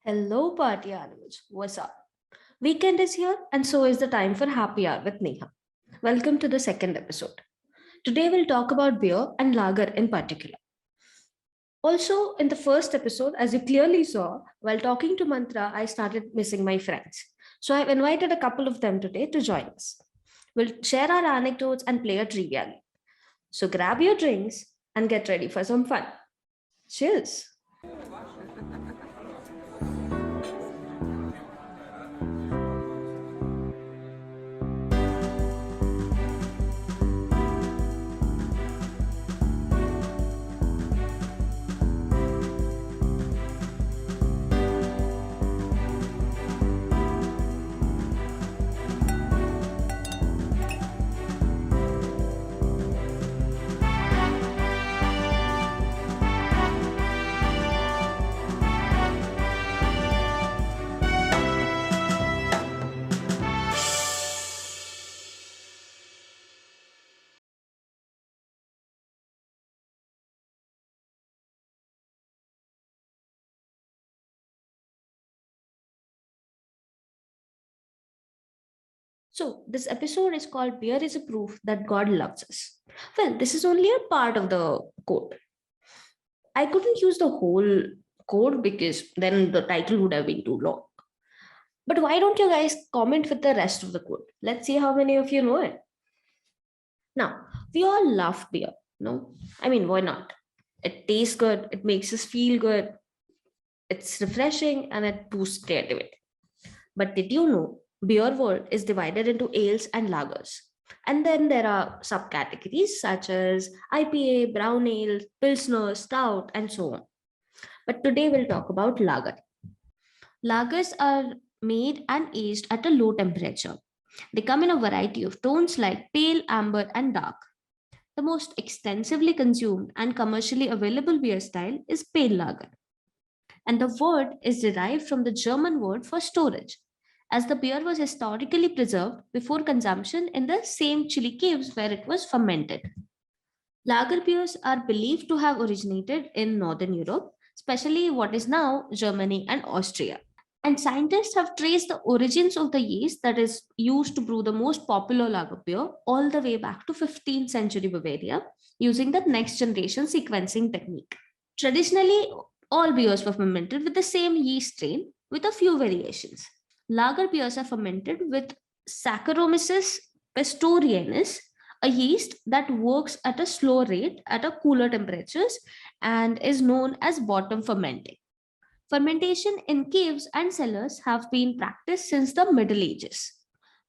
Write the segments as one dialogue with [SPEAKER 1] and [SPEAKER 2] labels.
[SPEAKER 1] Hello, party animals. What's up? Weekend is here, and so is the time for happy hour with Neha. Welcome to the second episode. Today, we'll talk about beer and lager in particular. Also, in the first episode, as you clearly saw, while talking to Mantra, I started missing my friends. So, I've invited a couple of them today to join us. We'll share our anecdotes and play a trivia game. So, grab your drinks and get ready for some fun. Cheers! So, this episode is called Beer is a Proof That God Loves Us. Well, this is only a part of the quote. I couldn't use the whole quote because then the title would have been too long. But why don't you guys comment with the rest of the quote? Let's see how many of you know it. Now, we all love beer, no? I mean, why not? It tastes good, it makes us feel good, it's refreshing, and it boosts creativity. But did you know beer world is divided into ales and lagers? And then there are subcategories such as IPA, brown ale, pilsner, stout, and so on. But today we'll talk about lager. Lagers are made and aged at a low temperature. They come in a variety of tones like pale, amber, and dark. The most extensively consumed and commercially available beer style is pale lager. And the word is derived from the German word for storage, as the beer was historically preserved before consumption in the same chilly caves where it was fermented. Lager beers are believed to have originated in Northern Europe, especially what is now Germany and Austria. And scientists have traced the origins of the yeast that is used to brew the most popular lager beer all the way back to 15th century Bavaria using the next generation sequencing technique. Traditionally, all beers were fermented with the same yeast strain with a few variations. Lager beers are fermented with Saccharomyces pastorianus, a yeast that works at a slow rate at a cooler temperatures and is known as bottom fermenting. Fermentation in caves and cellars have been practiced since the Middle Ages.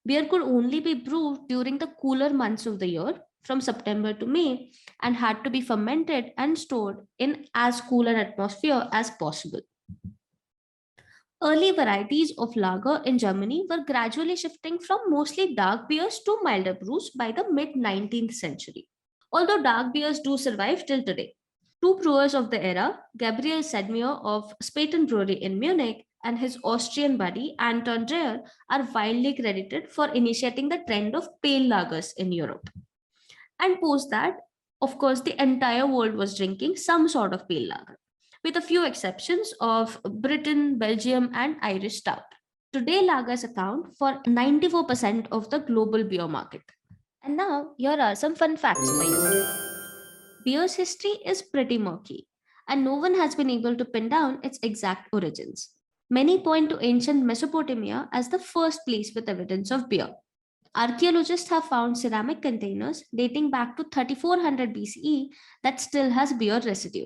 [SPEAKER 1] Beer could only be brewed during the cooler months of the year, from September to May, and had to be fermented and stored in as cool an atmosphere as possible. Early varieties of lager in Germany were gradually shifting from mostly dark beers to milder brews by the mid 19th century. Although dark beers do survive till today. Two brewers of the era, Gabriel Sedmier of Spaten Brewery in Munich and his Austrian buddy Anton Dreher, are widely credited for initiating the trend of pale lagers in Europe. And post that, of course, the entire world was drinking some sort of pale lager, with a few exceptions of Britain, Belgium, and Irish stout. Today, lagers account for 94% of the global beer market. And now, here are some fun facts for you. Beer's history is pretty murky, and no one has been able to pin down its exact origins. Many point to ancient Mesopotamia as the first place with evidence of beer. Archaeologists have found ceramic containers dating back to 3400 BCE that still has beer residue.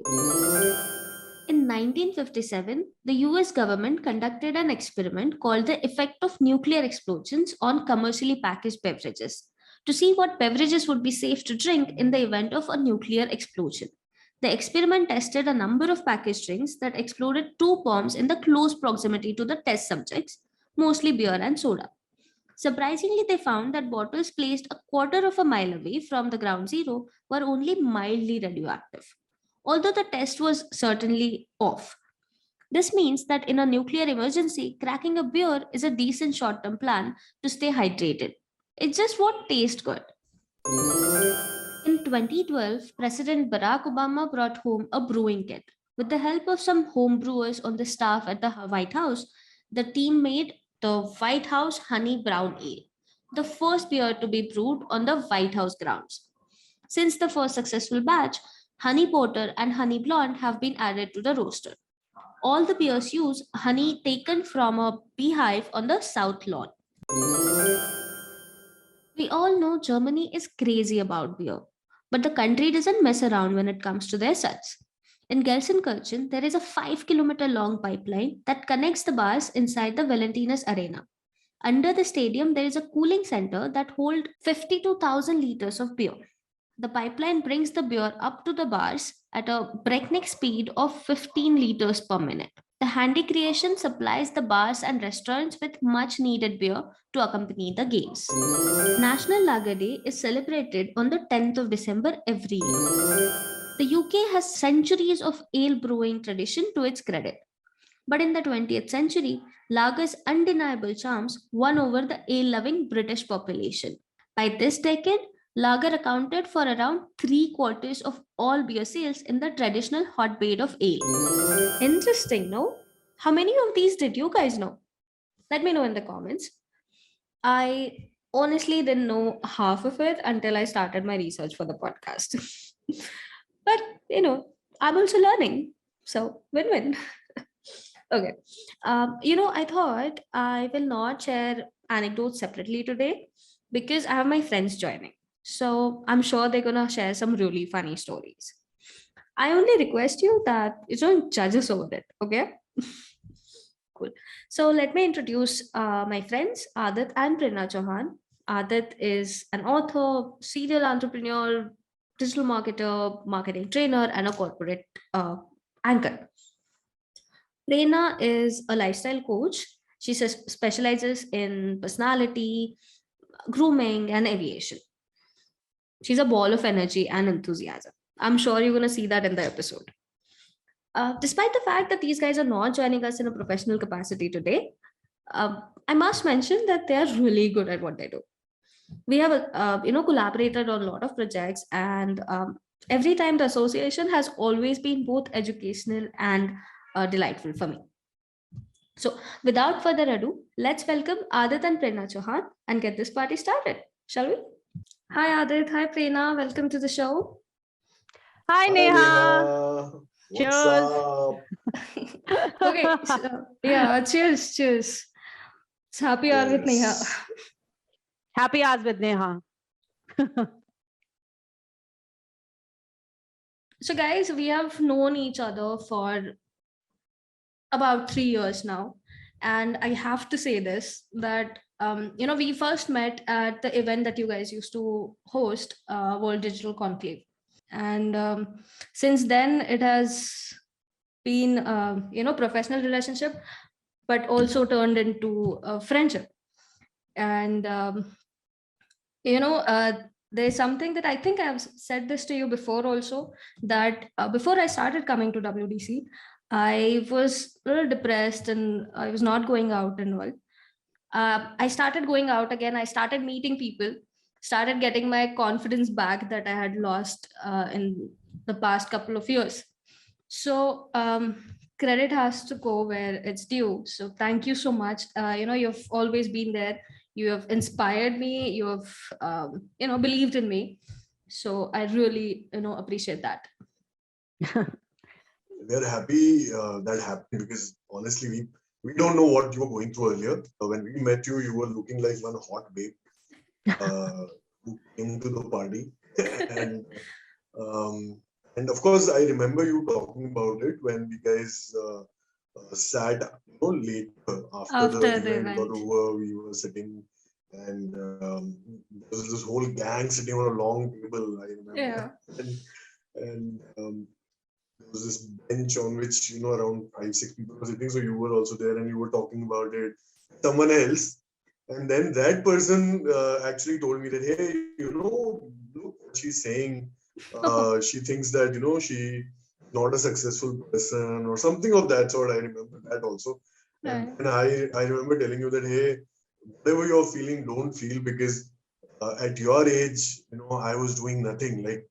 [SPEAKER 1] In 1957, the US government conducted an experiment called the effect of nuclear explosions on commercially packaged beverages to see what beverages would be safe to drink in the event of a nuclear explosion. The experiment tested a number of packaged drinks that exploded two bombs in the close proximity to the test subjects, mostly beer and soda. Surprisingly, they found that bottles placed a quarter of a mile away from the ground zero were only mildly radioactive, although the test was certainly off. This means that in a nuclear emergency, cracking a beer is a decent short term plan to stay hydrated. It just won't taste good. In 2012, President Barack Obama brought home a brewing kit With the help of some home brewers on the staff at the White House, the team made the White House Honey Brown Ale, the first beer to be brewed on the White House grounds. Since the first successful batch, Honey Porter and Honey Blonde have been added to the roster. All the beers use honey taken from a beehive on the South Lawn. We all know Germany is crazy about beer, but the country doesn't mess around when it comes to their suds. In Gelsenkirchen, there is a 5-kilometer long pipeline that connects the bars inside the Valentinus Arena. Under the stadium, there is a cooling center that holds 52,000 liters of beer. The pipeline brings the beer up to the bars at a breakneck speed of 15 liters per minute. The handy creation supplies the bars and restaurants with much needed beer to accompany the games. National Lager Day is celebrated on the 10th of December every year. The UK has centuries of ale brewing tradition to its credit. But in the 20th century, lager's undeniable charms won over the ale loving British population. By this decade, lager accounted for around 3/4 of all beer sales in the traditional hotbed of ale. Interesting, no? How many of these did you guys know? Let me know in the comments. I honestly didn't know half of it until I started my research for the podcast. But, I'm also learning. So, win win. Okay. I thought I will not share anecdotes separately today because I have my friends joining. So I'm sure they're gonna share some really funny stories. I only request you that you don't judge us over it, okay? Cool. So let me introduce my friends, Adit and Prerna Chauhan. Adit is an author, serial entrepreneur, digital marketer, marketing trainer, and a corporate anchor. Prerna is a lifestyle coach. She specializes in personality, grooming, and aviation. She's a ball of energy and enthusiasm. I'm sure you're going to see that in the episode. Despite the fact that these guys are not joining us in a professional capacity today, I must mention that they are really good at what they do. We have, collaborated on a lot of projects, and every time the association has always been both educational and delightful for me. So, without further ado, let's welcome Adit and Prerna Chauhan and get this party started, shall we? Hi, Adit. Hi, Prerna. Welcome to the show.
[SPEAKER 2] Hi,
[SPEAKER 3] Hi,
[SPEAKER 2] Neha.
[SPEAKER 3] Neha. What's
[SPEAKER 2] Cheers.
[SPEAKER 3] up?
[SPEAKER 1] Okay. So, cheers. Cheers. It's happy hour with Neha.
[SPEAKER 3] Yes.
[SPEAKER 2] Happy hours with Neha.
[SPEAKER 1] So, guys, we have known each other for about 3 years now. And I have to say this that, we first met at the event that you guys used to host, World Digital Conclave. And since then, it has been, professional relationship, but also turned into a friendship. And, there's something that I think I've said this to you before also, that before I started coming to WDC, I was a little depressed and I was not going out and all. I started going out again. I started meeting people, started getting my confidence back that I had lost in the past couple of years. So credit has to go where it's due. So thank you so much. You've always been there. You have inspired me. You have, believed in me. So I really, appreciate that.
[SPEAKER 3] We're happy that happened because honestly, we don't know what you were going through earlier. When we met you, you were looking like one hot babe who came to the party. and and of course, I remember you talking about it when we guys sat late after the event got over. We were sitting and there was this whole gang sitting on a long table, I remember.
[SPEAKER 1] Yeah.
[SPEAKER 3] and there was this bench on which around 5-6 people were sitting, so you were also there and you were talking about it, someone else, and then that person actually told me that, hey, look what she's saying. She thinks that she's not a successful person or something of that sort. I remember that also. And I remember telling you that, hey, whatever you're feeling, don't feel, because at your age, I was doing nothing. Like,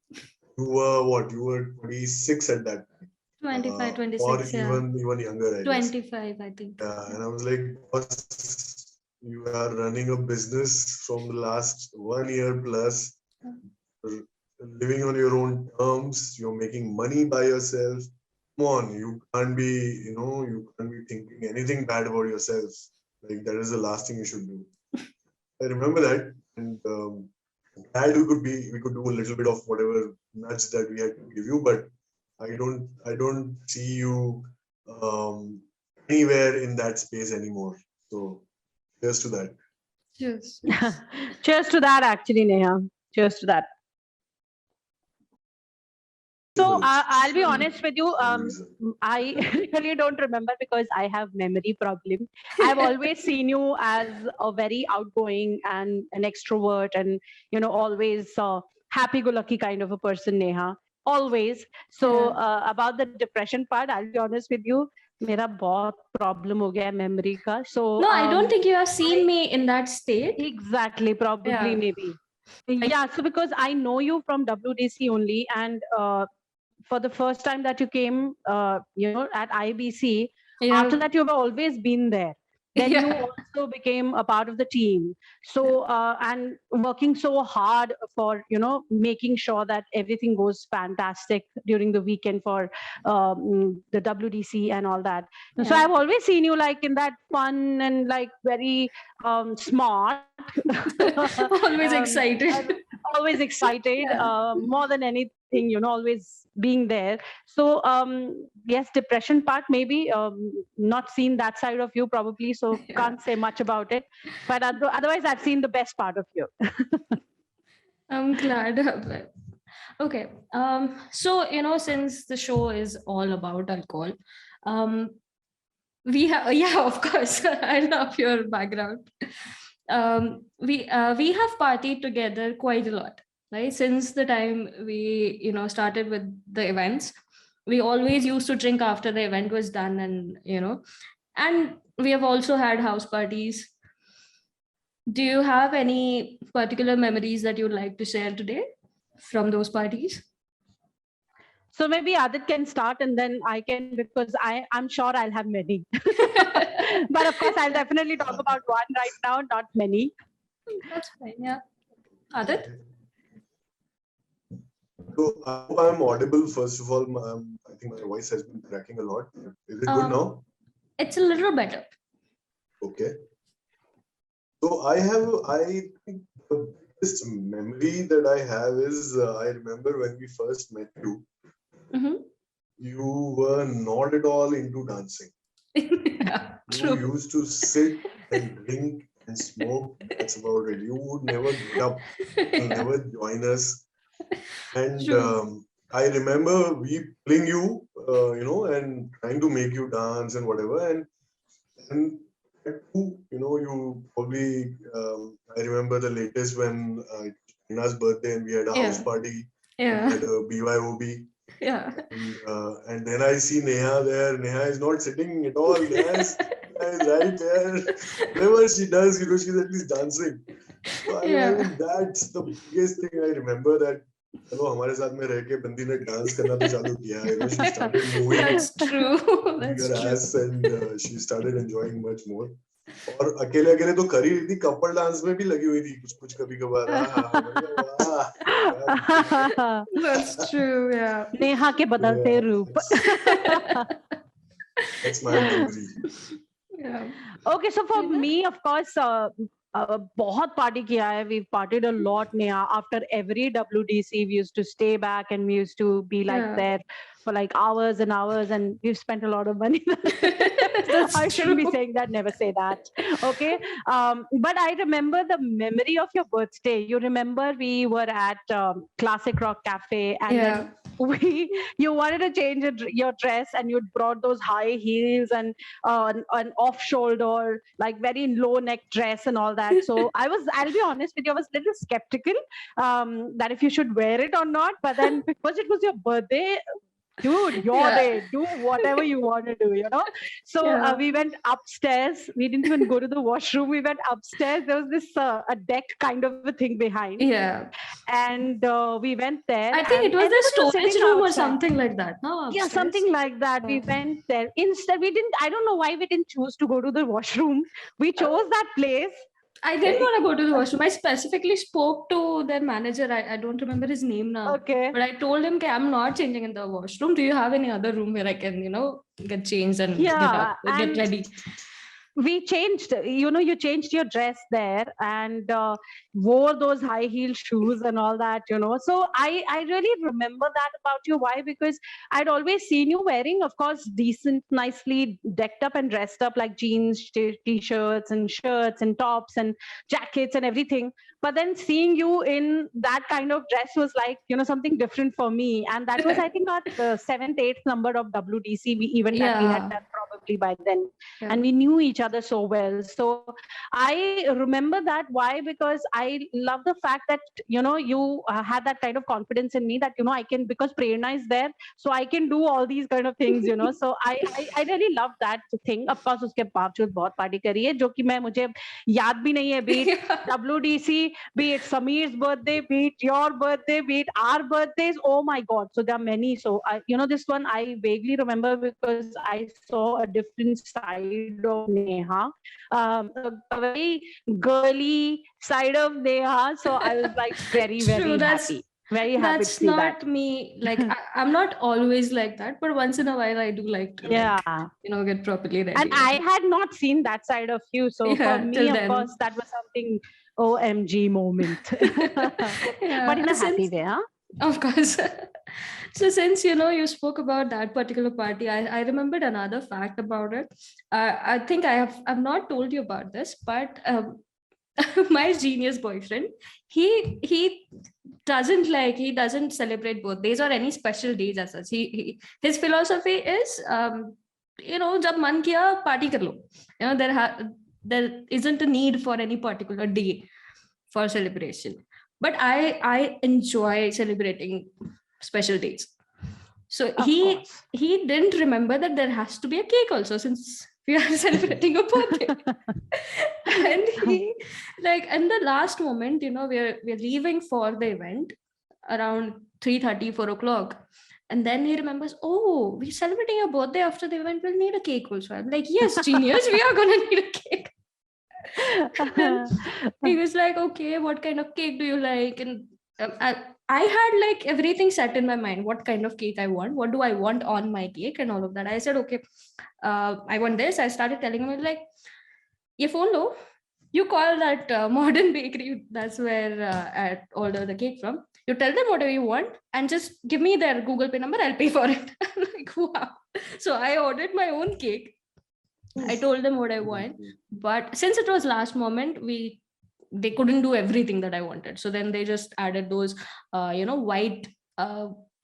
[SPEAKER 3] you were 26 at that time.
[SPEAKER 1] 25,
[SPEAKER 3] or
[SPEAKER 1] 26, yeah.
[SPEAKER 3] even younger, I guess.
[SPEAKER 1] 25, I think.
[SPEAKER 3] Yeah, and I was like, boss, you are running a business from the last 1 year plus, r- living on your own terms, you're making money by yourself. Come on, you can't be, you can't be thinking anything bad about yourself. Like that is the last thing you should do. I remember that, and glad we could do a little bit of whatever nudge that we had to give you, but I don't see you um, anywhere in that space anymore. So cheers to that.
[SPEAKER 1] Yes.
[SPEAKER 2] Cheers to that, actually, Neha. Cheers to that. So I'll be
[SPEAKER 1] Sure.
[SPEAKER 2] honest with you.
[SPEAKER 3] Lisa.
[SPEAKER 2] I really don't remember because I have memory problem. I've always seen you as a very outgoing and an extrovert, and always happy-go-lucky kind of a person, Neha. Always. So about the depression part, I'll be honest with you. मेरा बहुत problem हो गया है memory का. So
[SPEAKER 1] No, I don't think you have seen me in that state.
[SPEAKER 2] exactly, probably,
[SPEAKER 1] Yeah.
[SPEAKER 2] maybe. Yeah, so because I know you from WDC only, and for the first time that you came, at IBC,
[SPEAKER 1] Yeah.
[SPEAKER 2] after that you've always been there. Then you
[SPEAKER 1] Yeah.
[SPEAKER 2] also became a part of the team. So and working so hard for making sure that everything goes fantastic during the weekend for the WDC and all that. So
[SPEAKER 1] Yeah.
[SPEAKER 2] I've always seen you like in that fun and like very smart.
[SPEAKER 1] Always excited.
[SPEAKER 2] Always excited,
[SPEAKER 1] Yeah.
[SPEAKER 2] more than anything, always being there. So yes, depression part, maybe not seen that side of you probably, so
[SPEAKER 1] Yeah.
[SPEAKER 2] can't say much about it, but otherwise I've seen the best part of you.
[SPEAKER 1] I'm glad of it. Okay. So since the show is all about alcohol, we have yeah, of course. I love your background. We have partied together quite a lot, right? Since the time we started with the events, we always used to drink after the event was done, and we have also had house parties. Do you have any particular memories that you'd like to share today from those parties?
[SPEAKER 2] So maybe Adit can start and then I can, because I'm sure I'll have many. But of course, I'll definitely talk about one right now, not many.
[SPEAKER 1] That's fine. Yeah. Adit?
[SPEAKER 3] So I hope I'm audible. First of all, I think my voice has been cracking a lot. Is it good now?
[SPEAKER 1] It's a little better.
[SPEAKER 3] Okay. So I think the biggest memory that I have is I remember when we first met you,
[SPEAKER 1] Mm-hmm.
[SPEAKER 3] you were not at all into dancing.
[SPEAKER 1] Yeah,
[SPEAKER 3] You
[SPEAKER 1] true.
[SPEAKER 3] used to sit and drink and smoke. That's about it. You would never get up, you'll
[SPEAKER 1] Yeah,
[SPEAKER 3] never join us. And
[SPEAKER 1] true.
[SPEAKER 3] I remember we pulling you, and trying to make you dance and whatever. And at two, you probably, I remember the latest when it was Anna's birthday and we had a house
[SPEAKER 1] Yeah.
[SPEAKER 3] party
[SPEAKER 1] Yeah.
[SPEAKER 3] at a BYOB.
[SPEAKER 1] Yeah.
[SPEAKER 3] And then I see Neha there. Neha is not sitting at all. Neha is right there. Whatever she does, she's at least dancing. So I
[SPEAKER 1] Yeah.
[SPEAKER 3] mean, that's the biggest thing I remember, that चलो हमारे साथ में रह के बंदी ने dance करना तो चालू किया. She started moving
[SPEAKER 1] That's true. That's
[SPEAKER 3] her
[SPEAKER 1] true.
[SPEAKER 3] ass and she started enjoying much more. और अकेले अकेले तो कर ही रही थी, कपल डांस में भी लगी हुई थी कुछ कुछ कभी कभार.
[SPEAKER 1] That's true. Yeah.
[SPEAKER 2] नेहा के बदलते रूप.
[SPEAKER 3] That's my memory.
[SPEAKER 1] Yeah.
[SPEAKER 2] Okay, so for
[SPEAKER 1] Tina?
[SPEAKER 2] me, of course, बहुत party किया है. We've partied a lot, Neha. After every WDC, we used to stay back and we used to be like
[SPEAKER 1] Yeah.
[SPEAKER 2] there for like hours and hours, and we've spent a lot of money.
[SPEAKER 1] That's
[SPEAKER 2] I shouldn't be
[SPEAKER 1] true.
[SPEAKER 2] saying that. Never say that. Okay. But I remember the memory of your birthday. You remember we were at Classic Rock Cafe, and
[SPEAKER 1] Yeah.
[SPEAKER 2] then you wanted to change your dress, and you brought those high heels and an off shoulder, like very low neck dress and all that. So I'll be honest with you, I was a little skeptical that if you should wear it or not. But then because it was your birthday, dude, your
[SPEAKER 1] Yeah.
[SPEAKER 2] day, do whatever you want to do, So
[SPEAKER 1] Yeah.
[SPEAKER 2] we went upstairs. We didn't even go to the washroom. We went upstairs. There was this a deck kind of a thing behind,
[SPEAKER 1] Yeah.
[SPEAKER 2] and we went there,
[SPEAKER 1] I think
[SPEAKER 2] and
[SPEAKER 1] it was the
[SPEAKER 2] everybody was
[SPEAKER 1] storage
[SPEAKER 2] sitting
[SPEAKER 1] room or
[SPEAKER 2] outside.
[SPEAKER 1] something like that. No,
[SPEAKER 2] Yeah,
[SPEAKER 1] upstairs.
[SPEAKER 2] something like that. We
[SPEAKER 1] Yeah.
[SPEAKER 2] went there. Instead, we didn't. I don't know why we didn't choose to go to the washroom. We chose that place.
[SPEAKER 1] I didn't want to go to the washroom. I specifically spoke to their manager. I don't remember his name now.
[SPEAKER 2] Okay.
[SPEAKER 1] But I told him, okay, I'm not changing in the washroom. Do you have any other room where I can, get changed and get
[SPEAKER 2] Yeah,
[SPEAKER 1] up, get
[SPEAKER 2] and
[SPEAKER 1] ready?
[SPEAKER 2] we changed, you changed your dress there and wore those high heel shoes and all that, so I really remember that about you. Why? Because I'd always seen you wearing, of course, decent, nicely decked up and dressed up, like jeans, t-shirts and shirts and tops and jackets and everything. But then seeing you in that kind of dress was like, something different for me. And that was, I think, our 7th, 8th number of WDC event that we had
[SPEAKER 1] Yeah.
[SPEAKER 2] done probably by then.
[SPEAKER 1] Yeah.
[SPEAKER 2] And we knew each other so well. So I remember that. Why? Because I love the fact that, you had that kind of confidence in me that, I can, because Prerna is there, so I can do all these kind of things, So I really love that thing. Of course, उसके बावजूद बहुत party करी है, जो कि मैं मुझे याद भी नहीं है. Be it WDC, be it Sameer's birthday, be it your birthday, be it our birthdays. Oh my God. So there are many. So, this one I vaguely remember because I saw a different side of Neha, a very girly side of Neha. So I was like very,
[SPEAKER 1] True,
[SPEAKER 2] very happy. Very happy to
[SPEAKER 1] that's
[SPEAKER 2] see
[SPEAKER 1] not
[SPEAKER 2] that.
[SPEAKER 1] me. Like I'm not always like that, but once in a while I do like to get properly ready.
[SPEAKER 2] And I had not seen that side of you. So
[SPEAKER 1] Yeah,
[SPEAKER 2] for me,
[SPEAKER 1] till
[SPEAKER 2] of
[SPEAKER 1] then.
[SPEAKER 2] course, that was something OMG moment.
[SPEAKER 1] Yeah,
[SPEAKER 2] But in a happy
[SPEAKER 1] since-
[SPEAKER 2] way, huh?
[SPEAKER 1] Of course. So since you spoke about that particular party, I remembered another fact about it. I think I've not told you about this, but my genius boyfriend, he doesn't celebrate birthdays or any special days as such. His philosophy is जब मन किया party कर लो. There isn't a need for any particular day for celebration. But I enjoy celebrating special days. So he didn't remember that there has to be a cake also, since we are celebrating a birthday. And he, like, in the last moment, we're leaving for the event around 3:30, 4 o'clock. And then he remembers, oh, we're celebrating a birthday after the event, we'll need a cake also. I'm like, yes, genius, we are gonna need a cake. He was like, okay, what kind of cake do you like? And I had like everything set in my mind, what kind of cake I want, what do I want on my cake and all of that. I said, okay, I want this. I started telling him, like, ye phone lo, you call that modern bakery, that's where I order the cake from. You tell them whatever you want and just give me their Google Pay number, I'll pay for it. I'm like, wow. So I ordered my own cake. I told them what I want, but since it was last moment, they couldn't do everything that I wanted. So then they just added those, white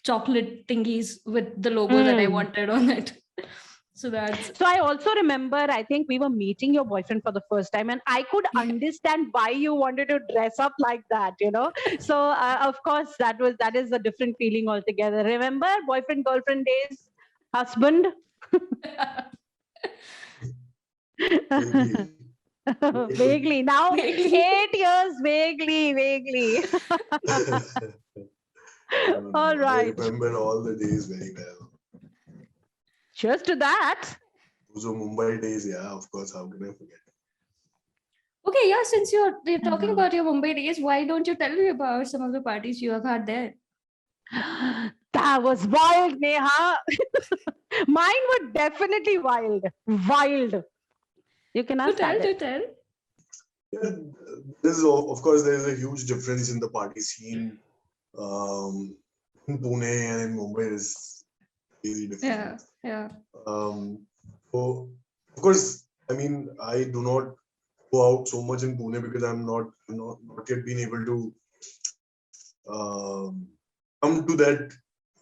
[SPEAKER 1] chocolate thingies with the logo that I wanted on it. So
[SPEAKER 2] I also remember, I think we were meeting your boyfriend for the first time, and I could understand why you wanted to dress up like that, So of course, that is a different feeling altogether. Remember boyfriend, girlfriend days, husband? Vaguely. Now, 8 years, vaguely. All right.
[SPEAKER 3] I remember all the days very well.
[SPEAKER 2] Cheers to that.
[SPEAKER 3] Those were Mumbai days, yeah, of course. How can I forget?
[SPEAKER 1] Okay, yeah, since you're talking about your Mumbai days, why don't you tell me about some of the parties you have had there?
[SPEAKER 2] That was wild, Neha. Mine were definitely wild. Wild. You can ask
[SPEAKER 1] tell.
[SPEAKER 3] Yeah, of course, there is a huge difference in the party scene. In Pune and in Mumbai is really different.
[SPEAKER 1] Yeah.
[SPEAKER 3] So, of course, I mean, I do not go out so much in Pune because I'm not yet been able to come to that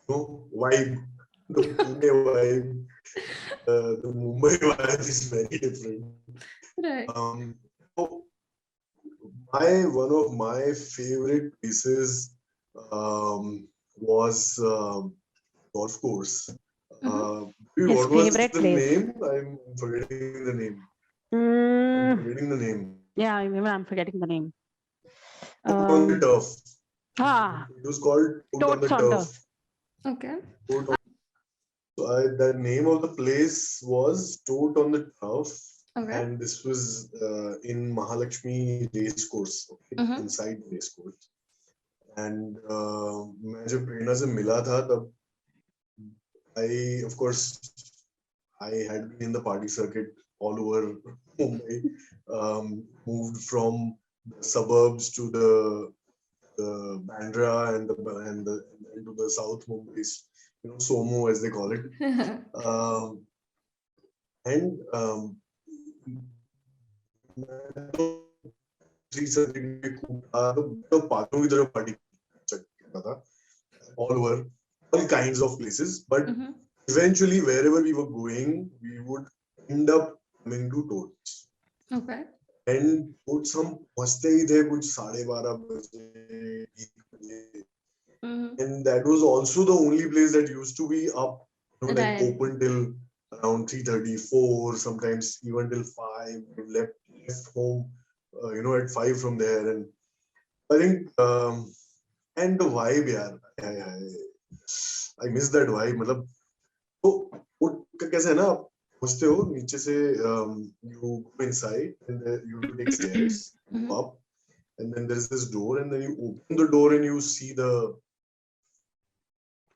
[SPEAKER 3] vibe. The Pune vibe, the Mumbai vibe is very different.
[SPEAKER 1] Right.
[SPEAKER 3] So one of my favorite places was golf course.
[SPEAKER 1] Mhm.
[SPEAKER 2] His
[SPEAKER 3] What was
[SPEAKER 2] favorite
[SPEAKER 3] the
[SPEAKER 2] place.
[SPEAKER 3] name? I'm forgetting the name.
[SPEAKER 2] Mm,
[SPEAKER 3] Forgetting the name.
[SPEAKER 2] yeah, even I'm forgetting the name.
[SPEAKER 3] Out on the turf.
[SPEAKER 2] Ah,
[SPEAKER 3] It was called Out on
[SPEAKER 2] Toad
[SPEAKER 3] the
[SPEAKER 2] Saunter.
[SPEAKER 3] Turf.
[SPEAKER 1] Okay.
[SPEAKER 3] Out on- So the name of the place was Toad on the Turf,
[SPEAKER 1] Okay.
[SPEAKER 3] and this was in Mahalakshmi race course, okay,
[SPEAKER 1] Mhm.
[SPEAKER 3] inside the race course. And मैं जब प्रेरणा से मिला था तब of course, I had been in the party circuit all over Mumbai, moved from the suburbs to the Bandra and to the South Mumbai, Somo as they call it. Um, and party all over all kinds of places, but
[SPEAKER 1] Mhm.
[SPEAKER 3] eventually wherever we were going, we would end up coming to Toads.
[SPEAKER 1] Okay.
[SPEAKER 3] And Toads हम पहुंचते ही थे कुछ 12:30 बजे 1 बजे.
[SPEAKER 1] Mhm.
[SPEAKER 3] And that was also the only place that used to be up, like
[SPEAKER 1] Right.
[SPEAKER 3] open till around 3:34, sometimes even till 5. We left home, at 5 from there. And I think, and the vibe, yeah, I miss that vibe. मतलब तो वो कैसे है ना, आप पहुंचते हो नीचे से, you go inside and then you take stairs
[SPEAKER 1] Mhm.
[SPEAKER 3] up, and then there's this door, and then you open the door and you see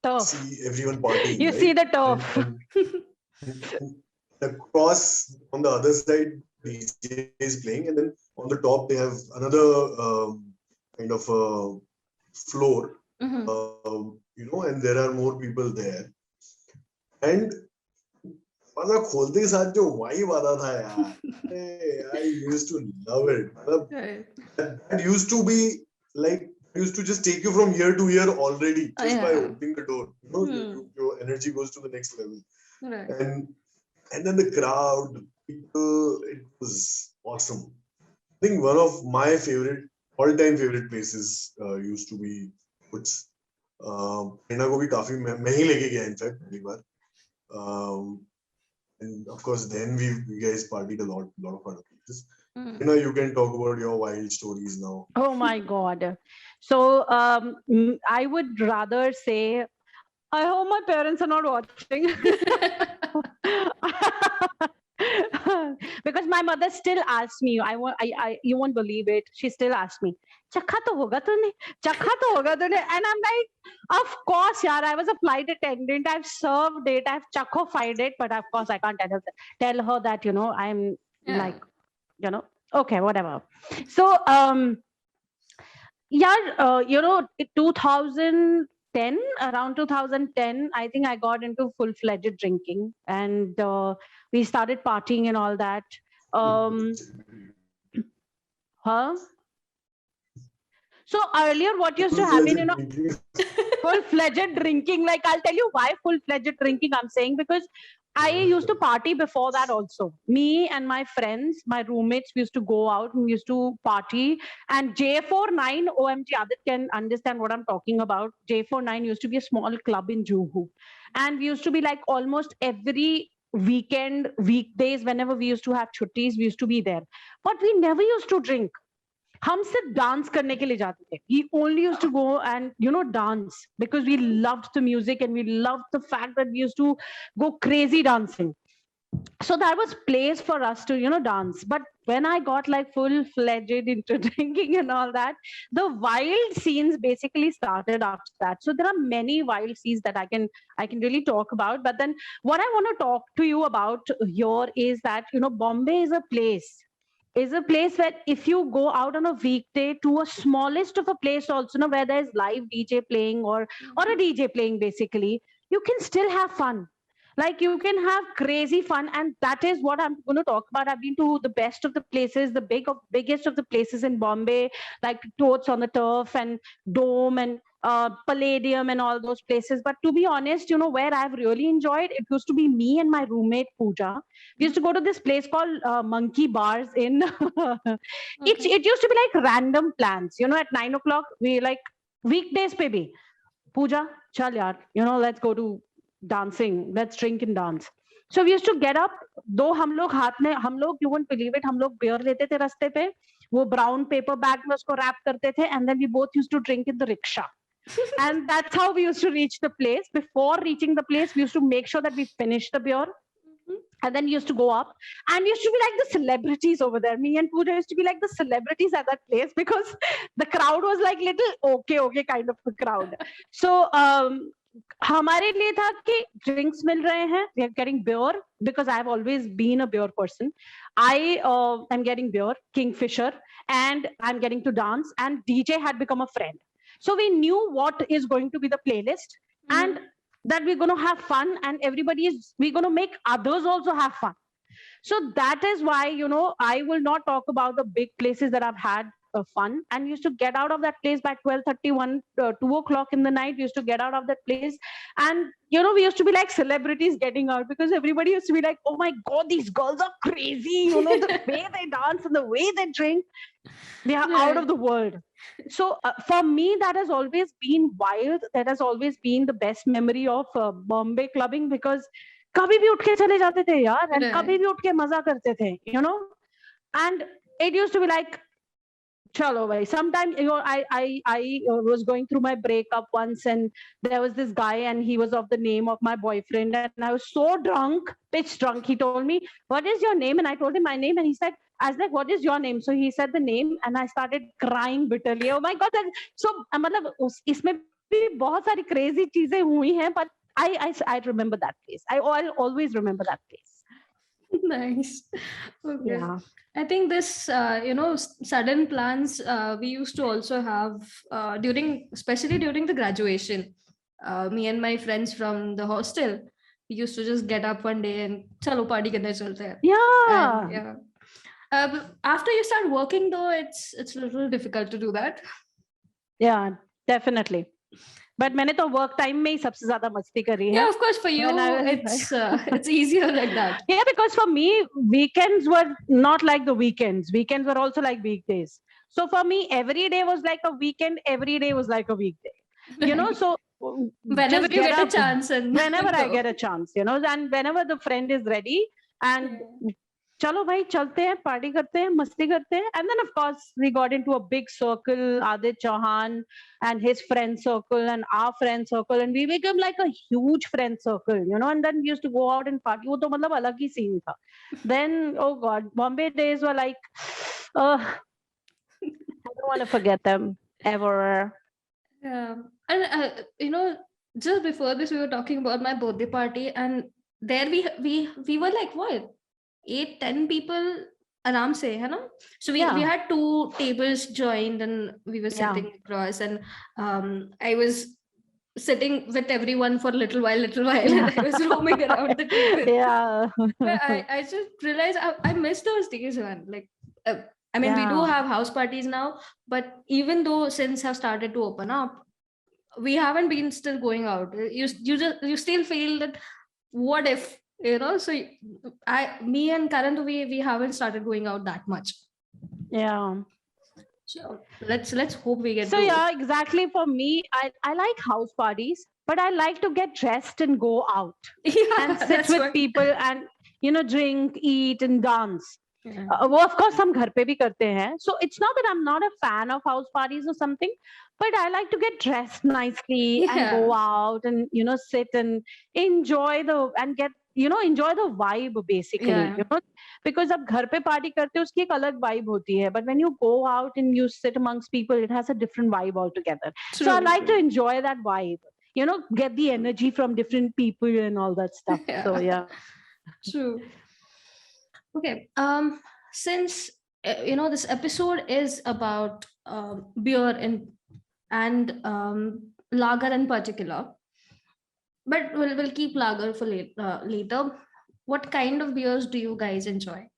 [SPEAKER 2] Turf.
[SPEAKER 3] everyone partying,
[SPEAKER 2] You
[SPEAKER 3] right?
[SPEAKER 2] see the turf.
[SPEAKER 3] And across on the other side, DJ is playing, and then on the top they have another kind of floor,
[SPEAKER 1] Mhm.
[SPEAKER 3] and there are more people there. And दरवाजा खोलते ही साथ जो vibe आता था यार, I used to love it.
[SPEAKER 1] Right.
[SPEAKER 3] That used to be like, used to just take you from here to here already just by
[SPEAKER 1] Yeah.
[SPEAKER 3] opening the door. Your energy goes to the next level.
[SPEAKER 1] Right.
[SPEAKER 3] And then the crowd, people, it was awesome. I think one of my all-time favorite places used to be Woods. प्रेरणा को भी काफी मैं ही लेके गया in fact पहली बार. And of course, then we guys partied a lot of other places.
[SPEAKER 1] Mm.
[SPEAKER 3] You can talk about your wild stories now.
[SPEAKER 2] Oh my God. So I would rather say, I hope my parents are not watching. Because my mother still asks me, you won't believe it. She still asks me, "Chakha to hoga tune? Chakha to hoga tune?" And I'm like, of course, yaar. I was a flight attendant. I've served it. I've chakhoffied it. But of course, I can't tell her that, I'm
[SPEAKER 1] Yeah.
[SPEAKER 2] like, okay, whatever. So, yeah, 2010, around 2010, I think I got into full-fledged drinking, and we started partying and all that. Huh? So earlier, what used to happen, full-fledged drinking, like I'll tell you why full-fledged drinking I'm saying, because I used to party before that also. Me and my friends, my roommates, we used to go out and we used to party. And J49, OMG, Adit can understand what I'm talking about. J49 used to be a small club in Juhu. And we used to be like almost every weekend, weekdays, whenever we used to have chuttis, we used to be there. But we never used to drink. हम सिर्फ dance करने के लिए जाते थे. We only used to go and dance because we loved the music and we loved the fact that we used to go crazy dancing. So that was place for us to dance. But when I got like full-fledged into drinking and all that, the wild scenes basically started after that. So there are many wild scenes that I can really talk about. But then what I want to talk to you about here is that Bombay is a place where if you go out on a weekday to a smallest of a place also, where there's live DJ playing or a DJ playing, basically, you can still have fun. Like you can have crazy fun, and that is what I'm going to talk about. I've been to the best of the places, the biggest of the places in Bombay, like Toads on the Turf and Dome and Palladium and all those places. But to be honest, where I've really enjoyed, it used to be me and my roommate Pooja. We used to go to this place called Monkey Bars in. It used to be like random plans. At 9 o'clock, we like weekdays, baby. Pooja, chal yaar, let's go to dancing. Let's drink and dance. So we used to get up. दो हम लोग हाथ में, हम लोग, you won't believe it, हम लोग beer लेते थे रास्ते पे, वो brown paper bag में उसको wrap करते थे, and then we both used to drink in the rickshaw. And that's how we used to reach the place. Before reaching the place, we used to make sure that we finish the beer. And then we used to go up, and we used to be like the celebrities over there. Me and Pooja used to be like the celebrities at that place because the crowd was like little okay kind of a crowd. So हमारे लिए था कि drinks मिल रहे हैं, we are getting beer because I've always been a beer person. I am getting beer, Kingfisher, and I'm getting to dance, and DJ had become a friend. So we knew what is going to be the playlist, and that we're going to have fun, and we're going to make others also have fun. So that is why, I will not talk about the big places that I've had fun, and we used to get out of that place by 12:31, 2 o'clock in the night. We used to get out of that place, and we used to be like celebrities getting out, because everybody used to be like, oh my god, these girls are crazy, the way they dance and the way they drink, they are out of the world. So for me, that has always been wild. That has always been the best memory of Bombay clubbing, because कभी भी उठ के चले जाते थे यार, and कभी भी उठ के मजा करते थे, and it used to be like, chalo bhai. Sometimes I was going through my breakup once, and there was this guy, and he was of the name of my boyfriend, and I was so drunk, pitch drunk. He told me, what is your name? And I told him my name, and he said, I was like, what is your name? So he said the name, and I started crying bitterly. Oh my god. So मतलब इसमें भी बहुत सारी crazy चीजें हुई हैं, but I remember that place. I'll always remember that place.
[SPEAKER 1] Nice. Okay.
[SPEAKER 2] Yeah.
[SPEAKER 1] I think this, sudden plans we used to also have especially during the graduation. Me and my friends from the hostel, we used to just get up one day and chalo party karne chalte hain.
[SPEAKER 2] Yeah.
[SPEAKER 1] And, yeah. After you start working, though, it's a little difficult to do that.
[SPEAKER 2] Yeah, definitely. But मैंने तो work time में ही सबसे ज़्यादा मस्ती करी है.
[SPEAKER 1] Yeah, of course, for you, it's easier like that.
[SPEAKER 2] Yeah, because for me, weekends were not like the weekends. Weekends were also like weekdays. So for me, every day was like a weekend. Every day was like a weekday. So
[SPEAKER 1] whenever you get a chance, and
[SPEAKER 2] whenever I get a chance, and whenever the friend is ready, and chalo bhai, chalte hain, party karte hain, masti karte hain. And then of course we got into a big circle, Adit Chauhan and his friend circle and our friend circle, and we became like a huge friend circle, and then we used to go out and party. वो तो मतलब अलग ही scene था. Then, oh god, Bombay days were like, I don't want to forget them ever.
[SPEAKER 1] Yeah. And just before this, we were talking about my birthday party, and there we were like, what, 8-10 people aram se, hai na? So we had 2 tables joined, and we were sitting across, and I was sitting with everyone for a little while, and I was roaming around the table.
[SPEAKER 2] Yeah.
[SPEAKER 1] I just realized I miss those days, man. Like, I mean, we do have house parties now, but even though since have started to open up, we haven't been still going out. You still feel that, what if, so me and Karan, we haven't started going out that much.
[SPEAKER 2] Yeah.
[SPEAKER 1] So let's hope we get.
[SPEAKER 2] So yeah, exactly. For me, I like house parties, but I like to get dressed and go out and sit with people and drink, eat, and dance. वो of course हम घर पे भी करते हैं. So it's not that I'm not a fan of house parties or something, but I like to get dressed nicely and go out and sit and enjoy enjoy the vibe basically. Because अब घर पे party करते हो उसकी एक अलग vibe होती है, but when you go out and you sit amongst people, it has a different vibe altogether. True. So I like to enjoy that vibe. Get the energy from different people and all that stuff. So yeah.
[SPEAKER 1] True. Okay. Since this episode is about beer and lager in particular, but we'll keep lager for later. What kind of beers do you guys enjoy?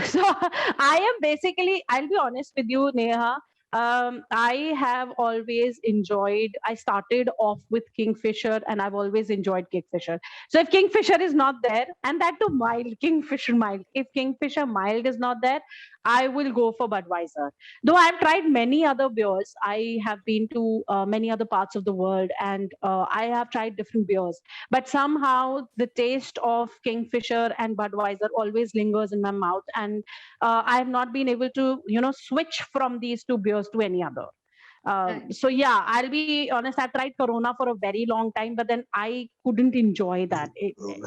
[SPEAKER 2] So I am basically, I'll be honest with you, Neha. I have always enjoyed, I started off with Kingfisher, and I've always enjoyed Kingfisher. So if Kingfisher is not there, and that too mild, Kingfisher mild, if Kingfisher mild is not there, I will go for Budweiser. Though I've tried many other beers, I have been to many other parts of the world, and I have tried different beers. But somehow the taste of Kingfisher and Budweiser always lingers in my mouth, and I have not been able to, switch from these two beers to any other.
[SPEAKER 1] Right.
[SPEAKER 2] So yeah, I'll be honest. I tried Corona for a very long time, but then I couldn't enjoy that.
[SPEAKER 3] Name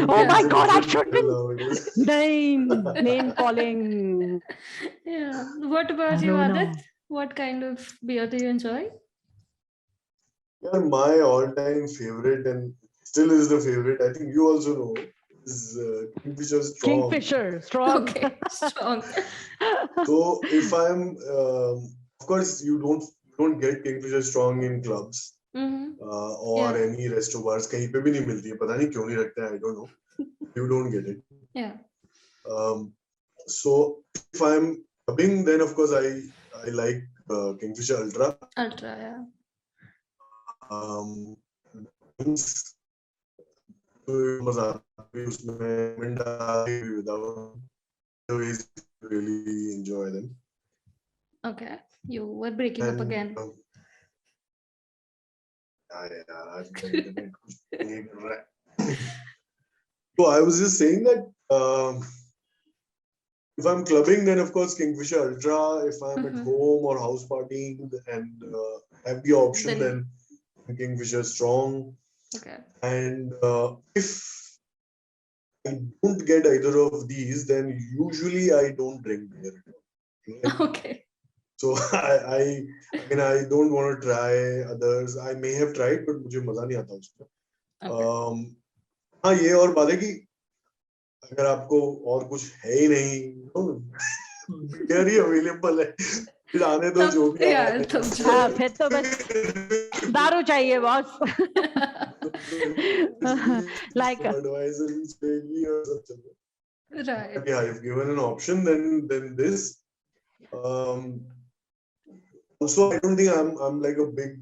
[SPEAKER 2] Oh my
[SPEAKER 3] brings a
[SPEAKER 2] God, I
[SPEAKER 3] different
[SPEAKER 2] should
[SPEAKER 3] level
[SPEAKER 2] be
[SPEAKER 3] nowadays.
[SPEAKER 2] name calling.
[SPEAKER 1] Yeah. What about you,
[SPEAKER 2] Corona.
[SPEAKER 1] Adit? What kind of beer do you enjoy?
[SPEAKER 3] Yeah, my all-time favorite and still is the favorite. I think you also know is Kingfisher Strong.
[SPEAKER 2] Kingfisher, strong.
[SPEAKER 1] Okay, strong.
[SPEAKER 3] So if I'm, of course, you don't get Kingfisher Strong in clubs
[SPEAKER 1] Mm-hmm.
[SPEAKER 3] or
[SPEAKER 1] Yeah.
[SPEAKER 3] any resto bars. कहीं पे भी नहीं मिलती है. पता नहीं क्यों नहीं रखते हैं. I don't know. You don't get it.
[SPEAKER 1] Yeah.
[SPEAKER 3] So if I'm clubbing, then of course I like Kingfisher Ultra.
[SPEAKER 1] Ultra, yeah.
[SPEAKER 3] मजा आता है उसमें without ways to really enjoy them.
[SPEAKER 1] Okay. You were breaking up again.
[SPEAKER 3] आज का internet कुछ नहीं कर रहा है. So I was just saying that if I'm clubbing, then of course Kingfisher Ultra. If I'm at home or house partying and have the option, then Kingfisher Strong.
[SPEAKER 1] Okay.
[SPEAKER 3] And if I don't get either of these, then usually I don't drink beer. Right?
[SPEAKER 1] Okay.
[SPEAKER 3] So I mean I don't want to try others. I may have tried, but मुझे मजा नहीं आता उसमें.
[SPEAKER 1] Okay.
[SPEAKER 3] हाँ ये और बात है कि अगर आपको और कुछ है ही नहीं, बियर ही अवेलेबल है, फिर आने दो जो भी
[SPEAKER 1] Yeah,
[SPEAKER 3] आए.
[SPEAKER 2] हाँ, फिर तो बस दारू चाहिए boss. Like
[SPEAKER 3] Budweiser or something.
[SPEAKER 1] right.
[SPEAKER 3] Yeah, if given an option, then this. Also, I don't think I'm like a big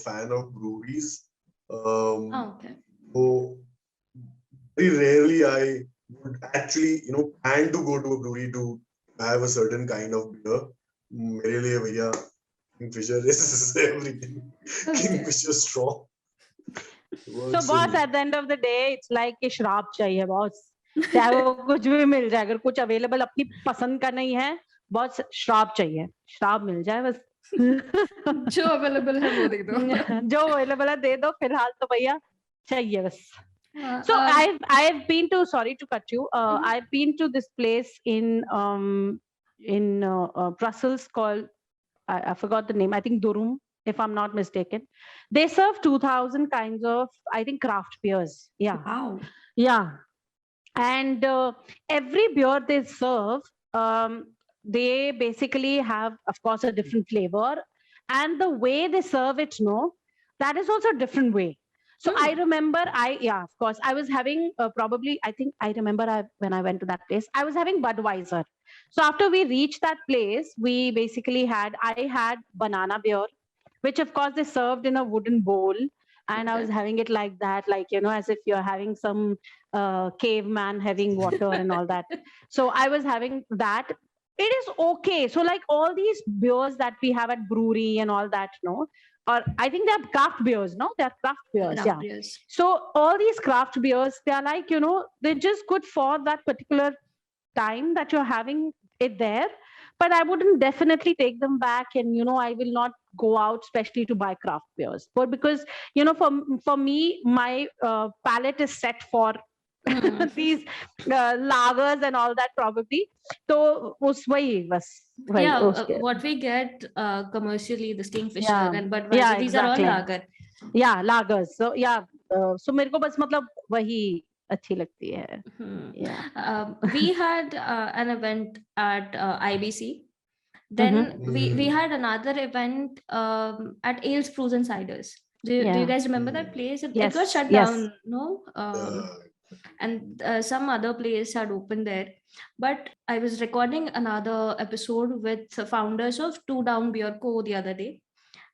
[SPEAKER 3] fan of breweries.
[SPEAKER 1] Oh, okay.
[SPEAKER 3] So very rarely I would actually, plan to go to a brewery to have a certain kind of beer. मेरे लिए भैया Kingfisher is everything.
[SPEAKER 1] Okay.
[SPEAKER 3] Kingfisher Strong.
[SPEAKER 2] So boss, at the end of the day, it's like कि शराब चाहिए boss. चाहे वो कुछ भी मिल जाए, अगर कुछ अवेलेबल अपनी पसंद का नहीं है, बॉस शराब चाहिए, शराब मिल जाए बस.
[SPEAKER 1] जो अवेलेबल है वो दे दो.
[SPEAKER 2] जो अवेलेबल है दे दो, फिलहाल तो भैया चाहिए बस. So I've been to, sorry to cut you, I've been to this place in Brussels called, I forgot the name, I think Durum, if I'm not mistaken. They serve 2000 kinds of, I think, craft beers. Yeah.
[SPEAKER 1] Wow.
[SPEAKER 2] Yeah. And every beer they serve, they basically have, of course, a different flavor. And the way they serve it, that is also a different way. So I remember, of course, I was having probably, I think I remember when I went to that place, I was having Budweiser. So after we reached that place, we basically I had banana beer, which of course they served in a wooden bowl. And I was having it like that, like, as if you're having some caveman having water and all that. So I was having that. It is okay. So like all these beers that we have at brewery and all that, or I think they're craft beers, they're craft beers.
[SPEAKER 1] Craft beers.
[SPEAKER 2] So all these craft beers, they're like, they're just good for that particular time that you're having it there. But I wouldn't definitely take them back, and I will not go out especially to buy craft beers. But because for me, my palate is set for these lagers and all that probably. So
[SPEAKER 1] what we get commercially, the Kingfisher and Budweiser, these
[SPEAKER 2] exactly.
[SPEAKER 1] are all lager.
[SPEAKER 2] Yeah, lagers. So yeah, so मेरे को बस मतलब वही अच्छी लगती है.
[SPEAKER 1] Yeah. We had an event at IBC. Then we had another event at Ales Brews and Ciders. Do you guys remember that place? It was shut down, no? And some other place had opened there. But I was recording another episode with the founders of Two Down Beer Co. the other day.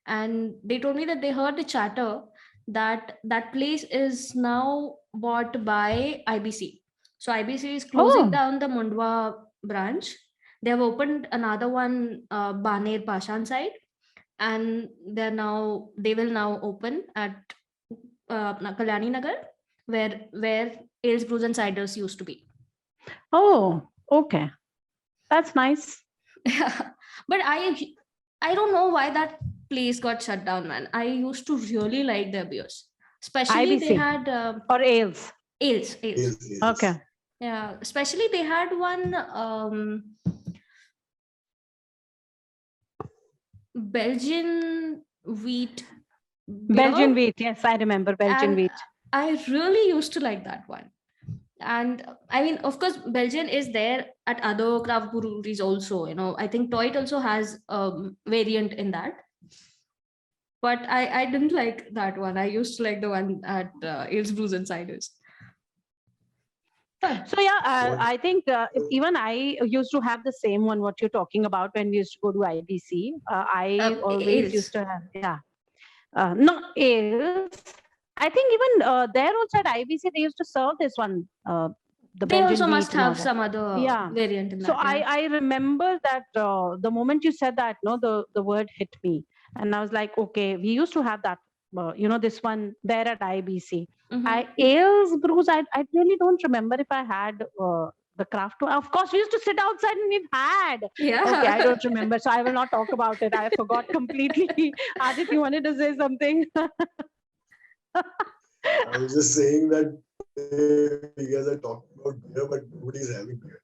[SPEAKER 1] And they told me that they heard the chatter that that place is now bought by IBC. So IBC is closing
[SPEAKER 2] Oh.
[SPEAKER 1] down the Mundwa branch. They have opened another one, Baner Pashan side, and they will now open at Kalyani Nagar, where Ales Brews and Ciders used to be.
[SPEAKER 2] Oh, okay. That's nice.
[SPEAKER 1] But I don't know why that place got shut down, man. I used to really like their beers, especially they
[SPEAKER 2] IBC
[SPEAKER 1] had
[SPEAKER 2] or ales.
[SPEAKER 1] ales.
[SPEAKER 3] Yes, yes.
[SPEAKER 2] Okay.
[SPEAKER 1] Yeah, especially they had one Belgian wheat beer,
[SPEAKER 2] Belgian wheat. Yes, I remember Belgian
[SPEAKER 1] and
[SPEAKER 2] wheat.
[SPEAKER 1] I really used to like that one. And I mean, of course, Belgian is there at other craft breweries also. I think Toit also has variant in that. But I didn't like that one. I used to like the one at Ales Brews and Ciders.
[SPEAKER 2] So yeah, I think even I used to have the same one what you're talking about when we used to go to IBC. I always
[SPEAKER 1] Ales.
[SPEAKER 2] used to have, yeah, not ales. I think even there also at IBC they used to serve this one, the
[SPEAKER 1] They
[SPEAKER 2] Belgian
[SPEAKER 1] also
[SPEAKER 2] wheat
[SPEAKER 1] must
[SPEAKER 2] and all
[SPEAKER 1] have
[SPEAKER 2] that.
[SPEAKER 1] some other
[SPEAKER 2] Yeah.
[SPEAKER 1] variant in
[SPEAKER 2] So
[SPEAKER 1] that. Yeah.
[SPEAKER 2] I remember that the moment you said that, no, the word hit me, and I was like, okay, we used to have that, this one there at IBC.
[SPEAKER 1] Mhm.
[SPEAKER 2] Ales brews, I really don't remember if I had the craft. Of course, we used to sit outside and we've had.
[SPEAKER 1] Yeah.
[SPEAKER 2] Okay, I don't remember, so I will not talk about it. I forgot completely. Adit, you wanted to say something?
[SPEAKER 3] I was just saying that you guys are talking about beer, but nobody's having beer.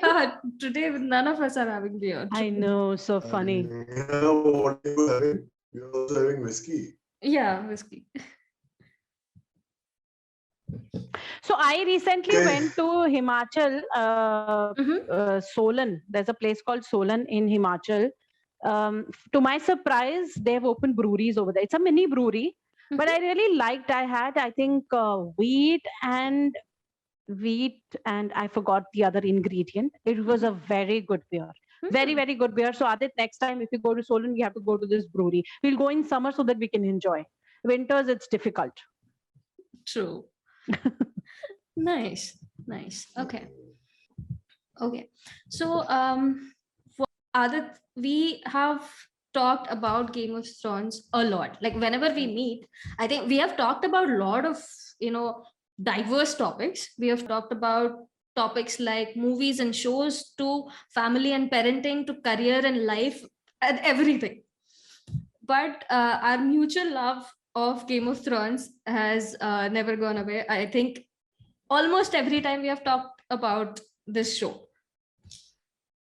[SPEAKER 1] Yeah, today none of us are having beer.
[SPEAKER 2] I know, so funny.
[SPEAKER 3] What are you having? You're also having whiskey.
[SPEAKER 1] Yeah, whiskey.
[SPEAKER 2] So I recently
[SPEAKER 3] Okay.
[SPEAKER 2] went to Himachal, Solan. There's a place called Solan in Himachal. To my surprise, they have opened breweries over there. It's a mini brewery, but I really liked. I had, I think, wheat and I forgot the other ingredient. It was a very good beer. Very, very good beer. So Adit, next time if you go to Solan, you have to go to this brewery. We'll go in summer so that we can enjoy. Winters, it's difficult.
[SPEAKER 1] True. Nice. Okay. So for Adit, we have talked about Game of Thrones a lot. Like whenever we meet, I think we have talked about a lot of diverse topics. We have talked about topics like movies and shows to family and parenting to career and life and everything. But our mutual love of Game of Thrones has never gone away. I think almost every time we have talked about this show.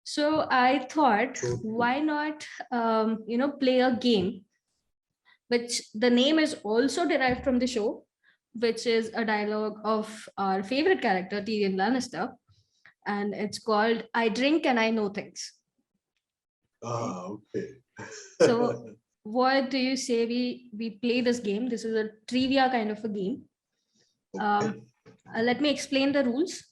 [SPEAKER 1] So I thought, why not, play a game, which the name is also derived from the show, which is a dialogue of our favorite character, Tyrion Lannister. And it's called I Drink and I Know Things.
[SPEAKER 3] Okay.
[SPEAKER 1] So what do you say we play this game? This is a trivia kind of a game. Let me explain the rules.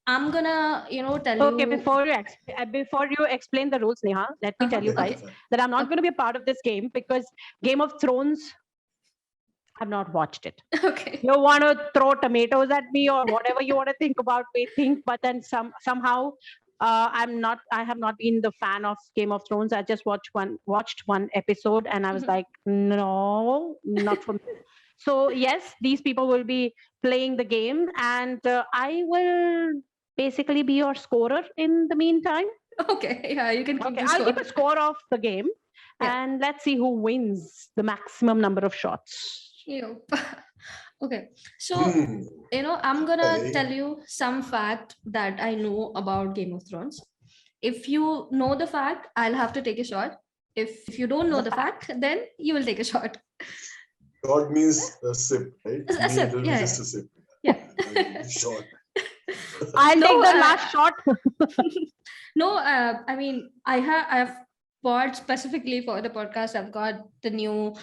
[SPEAKER 1] I'm gonna, tell you.
[SPEAKER 2] Okay, before you explain the rules, Neha, let me tell you guys that I'm not going to be a part of this game because Game of Thrones, I've not watched it.
[SPEAKER 1] Okay.
[SPEAKER 2] You want to throw tomatoes at me or whatever you want to think about me, but then somehow I have not been the fan of Game of Thrones. I just watched one episode and I was like, no, not for me. So yes, these people will be playing the game and I will basically be your scorer in the meantime.
[SPEAKER 1] Okay, yeah, you can keep the
[SPEAKER 2] I'll
[SPEAKER 1] score.
[SPEAKER 2] keep a score of the game and let's see who wins the maximum number of shots.
[SPEAKER 1] Okay, so I'm gonna tell you some fact that I know about Game of Thrones. If you know the fact, I'll have to take a shot. If you don't know the fact, then you will take a shot.
[SPEAKER 3] Shot means a sip, right?
[SPEAKER 1] A sip, yeah.
[SPEAKER 3] Just a sip.
[SPEAKER 1] Yeah.
[SPEAKER 3] Shot.
[SPEAKER 2] I'll take the last shot.
[SPEAKER 1] No, I mean, I've bought specifically for the podcast. I've got the new,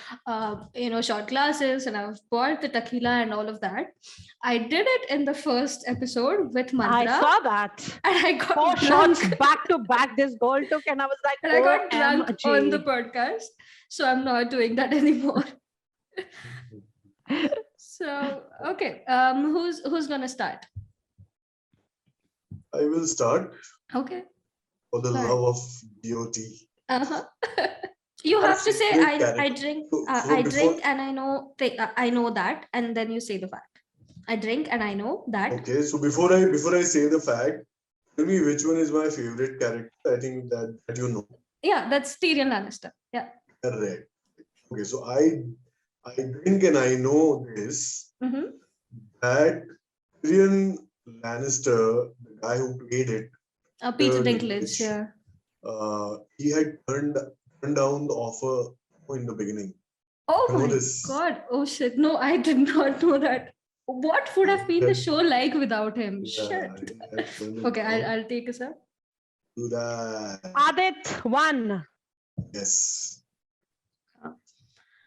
[SPEAKER 1] shot glasses, and I've bought the tequila and all of that. I did it in the first episode with Mantra.
[SPEAKER 2] I saw that.
[SPEAKER 1] And I got
[SPEAKER 2] 4 shots back to back. This girl took, and I was like,
[SPEAKER 1] and I got drunk on the podcast. So I'm not doing that anymore. So okay, who's gonna start?
[SPEAKER 3] I will start
[SPEAKER 1] Okay.
[SPEAKER 3] for the
[SPEAKER 1] Right.
[SPEAKER 3] love of GOT.
[SPEAKER 1] Uh-huh. You
[SPEAKER 3] Our
[SPEAKER 1] have to say
[SPEAKER 3] favorite
[SPEAKER 1] I
[SPEAKER 3] character.
[SPEAKER 1] drink
[SPEAKER 3] So
[SPEAKER 1] I
[SPEAKER 3] before,
[SPEAKER 1] drink and I know that, and then you say the fact. I drink and I know that.
[SPEAKER 3] okay, so before I say the fact, tell me which one is my favorite character. I think that you know.
[SPEAKER 1] Yeah, that's Tyrion Lannister. Yeah.
[SPEAKER 3] Correct. Okay, so I drink and I know this,
[SPEAKER 1] Mm-hmm.
[SPEAKER 3] that Tyrion Lannister, the guy who played it,
[SPEAKER 1] Peter
[SPEAKER 3] Dinklage,
[SPEAKER 1] Dinklage. Yeah.
[SPEAKER 3] he had turned down the offer in the beginning.
[SPEAKER 1] Oh
[SPEAKER 3] You know
[SPEAKER 1] my
[SPEAKER 3] this?
[SPEAKER 1] God. Oh shit. No, I did not know that. What would have been the
[SPEAKER 3] Yeah.
[SPEAKER 1] show like without him?
[SPEAKER 3] Yeah,
[SPEAKER 1] Shit.
[SPEAKER 3] he had turned it
[SPEAKER 1] Okay,
[SPEAKER 3] down
[SPEAKER 1] I'll take a sip.
[SPEAKER 3] to that.
[SPEAKER 2] Adit won.
[SPEAKER 3] Yes.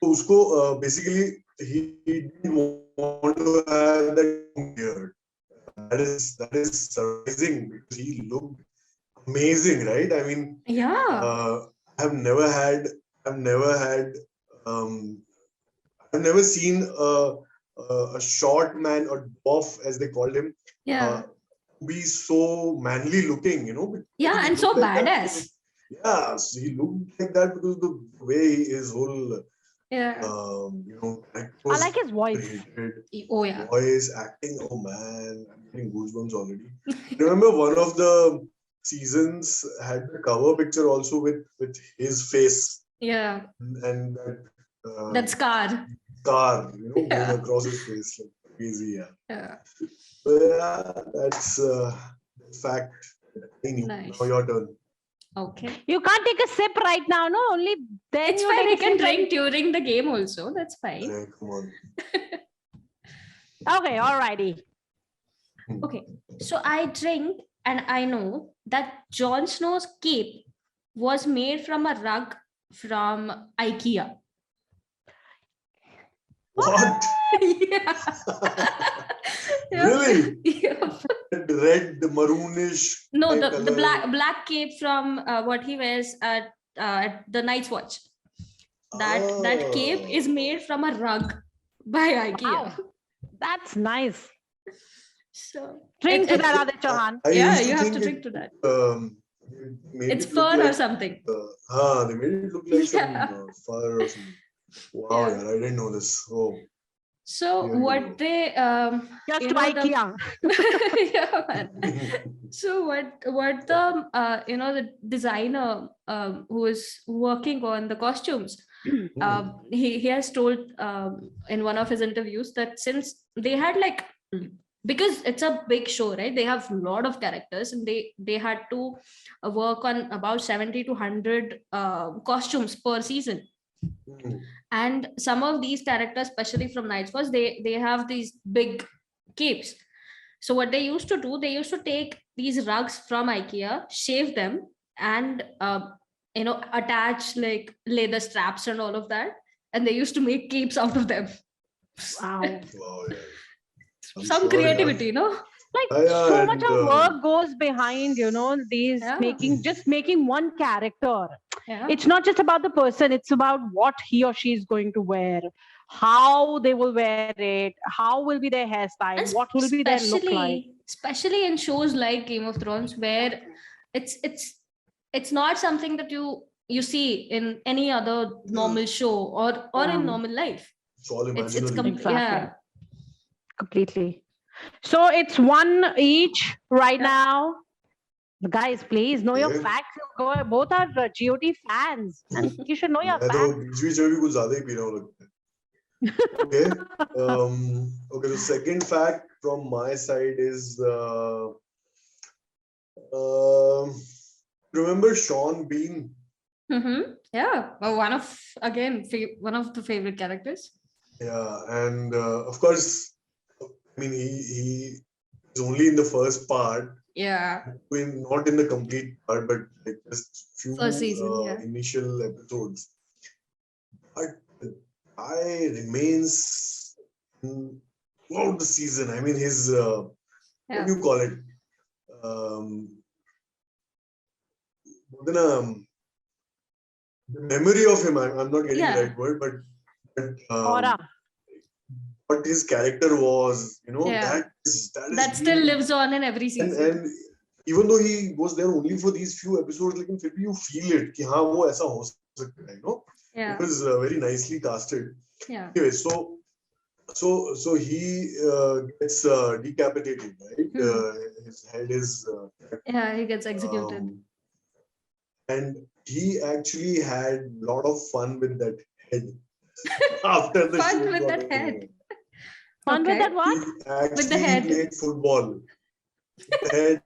[SPEAKER 3] तो उसको basically he didn't want to have that beard. That is surprising because he looked amazing, right? I mean,
[SPEAKER 1] Yeah.
[SPEAKER 3] I've never had um, I've never seen a short man or dwarf as they called him
[SPEAKER 1] Yeah.
[SPEAKER 3] be so manly looking, you know. I
[SPEAKER 1] Yeah,
[SPEAKER 3] think he
[SPEAKER 1] and so
[SPEAKER 3] looked like that
[SPEAKER 1] badass.
[SPEAKER 3] because- yeah, so he looked like that because the way his whole
[SPEAKER 1] Yeah.
[SPEAKER 3] you know, act
[SPEAKER 2] I
[SPEAKER 3] was
[SPEAKER 2] like his voice.
[SPEAKER 3] created.
[SPEAKER 1] Oh yeah.
[SPEAKER 3] Voice, acting, oh man, I'm getting goosebumps already. Remember one of the seasons had the cover picture also with his face
[SPEAKER 1] Yeah.
[SPEAKER 3] and
[SPEAKER 1] That scar.
[SPEAKER 3] scar, you know, going
[SPEAKER 1] Yeah.
[SPEAKER 3] across his face like crazy. Yeah.
[SPEAKER 1] Yeah.
[SPEAKER 3] So yeah, that's fact. I knew.
[SPEAKER 1] Nice.
[SPEAKER 3] Now your turn.
[SPEAKER 1] Okay.
[SPEAKER 2] You can't take a sip right now, no? Only then
[SPEAKER 1] It's
[SPEAKER 2] you
[SPEAKER 1] fine.
[SPEAKER 2] take
[SPEAKER 1] I
[SPEAKER 2] a
[SPEAKER 1] can
[SPEAKER 2] sip.
[SPEAKER 1] drink during the game also. That's fine.
[SPEAKER 3] Yeah, come on.
[SPEAKER 2] Okay, alrighty.
[SPEAKER 1] Okay. So I drink and I know that Jon Snow's cape was made from a rug from IKEA.
[SPEAKER 3] What?
[SPEAKER 1] Yeah. Yeah.
[SPEAKER 3] Really?
[SPEAKER 1] Yeah.
[SPEAKER 3] Red, maroonish.
[SPEAKER 1] No,
[SPEAKER 3] eye
[SPEAKER 1] the
[SPEAKER 3] color.
[SPEAKER 1] black cape from what he wears at the Night's Watch. That cape is
[SPEAKER 3] Oh.
[SPEAKER 1] made from a rug by IKEA.
[SPEAKER 2] Wow. That's nice.
[SPEAKER 1] So
[SPEAKER 2] Drink to
[SPEAKER 1] it-
[SPEAKER 2] that, Adit Chauhan.
[SPEAKER 3] I
[SPEAKER 1] yeah,
[SPEAKER 3] used to
[SPEAKER 1] you have
[SPEAKER 3] think
[SPEAKER 1] to
[SPEAKER 3] it,
[SPEAKER 1] drink to that.
[SPEAKER 3] made
[SPEAKER 1] It's
[SPEAKER 3] it look
[SPEAKER 1] fur or
[SPEAKER 3] like,
[SPEAKER 1] something.
[SPEAKER 3] they made it look like
[SPEAKER 1] Yeah.
[SPEAKER 3] some fur or something. Wow,
[SPEAKER 1] Yeah.
[SPEAKER 3] yeah, I didn't know this. Oh,
[SPEAKER 1] So
[SPEAKER 3] Here we
[SPEAKER 1] what
[SPEAKER 3] go.
[SPEAKER 1] they
[SPEAKER 2] Just
[SPEAKER 1] you
[SPEAKER 2] to
[SPEAKER 1] know,
[SPEAKER 2] IKEA.
[SPEAKER 1] yeah, man. So what the the designer who is working on the costumes, he has told in one of his interviews that since they had like, because it's a big show, right, they have a lot of characters and they had to work on about 70 to 100 costumes per season. And some of these characters, especially from Night's Watch, they have these big capes. So what they used to do, they used to take these rugs from IKEA, shave them, and attach like leather straps and all of that, and they used to make capes out of them.
[SPEAKER 2] Wow.
[SPEAKER 3] Wow, yeah. I'm
[SPEAKER 1] Some
[SPEAKER 3] sure, yeah.
[SPEAKER 1] creativity, no?
[SPEAKER 2] Like
[SPEAKER 3] Yeah,
[SPEAKER 2] so
[SPEAKER 3] and,
[SPEAKER 2] much of work goes behind, these
[SPEAKER 1] Yeah.
[SPEAKER 2] making one character.
[SPEAKER 1] Yeah.
[SPEAKER 2] It's not just about the person, it's about what he or she is going to wear, how they will wear it, how will be their hairstyle,
[SPEAKER 1] And
[SPEAKER 2] what will be their look like.
[SPEAKER 1] especially in shows like Game of Thrones, where it's not something that you see in any other normal show or
[SPEAKER 2] Yeah.
[SPEAKER 1] in normal life.
[SPEAKER 3] it's all
[SPEAKER 1] It's
[SPEAKER 3] imaginary.
[SPEAKER 2] Exactly.
[SPEAKER 1] yeah.
[SPEAKER 2] Completely. So it's one each right
[SPEAKER 1] Yeah.
[SPEAKER 2] now. Guys, please know your
[SPEAKER 3] Yeah.
[SPEAKER 2] facts. You both are GOT fans, and you should know your
[SPEAKER 3] मैं तो
[SPEAKER 2] facts.
[SPEAKER 3] बीच में भी कुछ ज्यादा ही P रहा हूँ लगता है. Okay. Okay. The second fact from my side is remember Sean Bean?
[SPEAKER 1] Yeah. Well, one of the favorite characters.
[SPEAKER 3] Yeah, and of course, I mean he is only in the first part.
[SPEAKER 1] Yeah.
[SPEAKER 3] Not in the complete part, but like just few
[SPEAKER 1] First season, yeah.
[SPEAKER 3] initial episodes. But the guy remains throughout the season. I mean, his what do you call it? The memory of him. I'm not getting
[SPEAKER 1] Yeah.
[SPEAKER 3] the right word, but
[SPEAKER 2] Aura.
[SPEAKER 3] what his character was,
[SPEAKER 1] Yeah.
[SPEAKER 3] that is
[SPEAKER 1] That still lives on in every season.
[SPEAKER 3] and even though he was there only for these few episodes, लेकिन फिर भी you feel it कि हाँ वो ऐसा हो सकता है, you know.
[SPEAKER 1] Yeah.
[SPEAKER 3] It was very nicely casted.
[SPEAKER 1] Yeah.
[SPEAKER 3] Anyway, so he gets decapitated, right? His head is
[SPEAKER 1] Yeah, he gets executed.
[SPEAKER 3] and he actually had a lot of fun with that head after the
[SPEAKER 1] Fun
[SPEAKER 3] show
[SPEAKER 1] with
[SPEAKER 3] got
[SPEAKER 1] that head.
[SPEAKER 3] over.
[SPEAKER 2] Fun with
[SPEAKER 1] Okay.
[SPEAKER 2] that what?
[SPEAKER 3] He actually
[SPEAKER 1] With the head.
[SPEAKER 3] played football. The head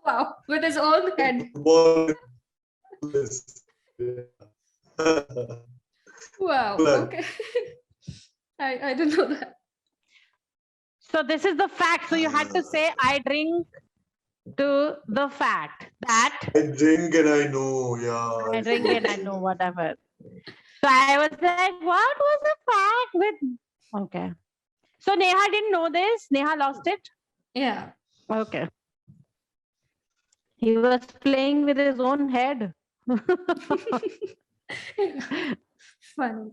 [SPEAKER 1] Wow, with his own head.
[SPEAKER 3] football. Yeah.
[SPEAKER 1] Wow.
[SPEAKER 3] Blood.
[SPEAKER 1] Okay. I didn't know that.
[SPEAKER 2] So this is the fact. So you had to say, I drink to the fact that
[SPEAKER 3] I drink and I know, yeah.
[SPEAKER 2] I drink and I know whatever. So I was like, what was the fact with? Okay. So Neha didn't know this. Neha lost it.
[SPEAKER 1] Yeah.
[SPEAKER 2] Okay. He was playing with his own head.
[SPEAKER 1] Funny.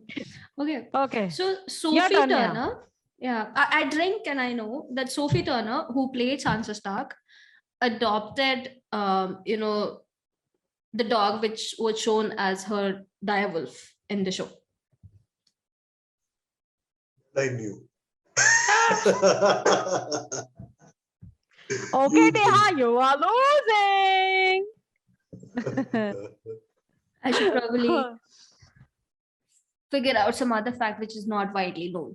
[SPEAKER 1] Okay.
[SPEAKER 2] Okay.
[SPEAKER 1] So
[SPEAKER 2] Your
[SPEAKER 1] Sophie
[SPEAKER 2] turn, Neha.
[SPEAKER 1] Turner, yeah, I drink and I know that Sophie Turner, who played Sansa Stark, adopted, the dog which was shown as her direwolf in the show.
[SPEAKER 3] I knew.
[SPEAKER 2] Okay, Neha, you are losing.
[SPEAKER 1] I should probably figure out some other fact which is not widely known.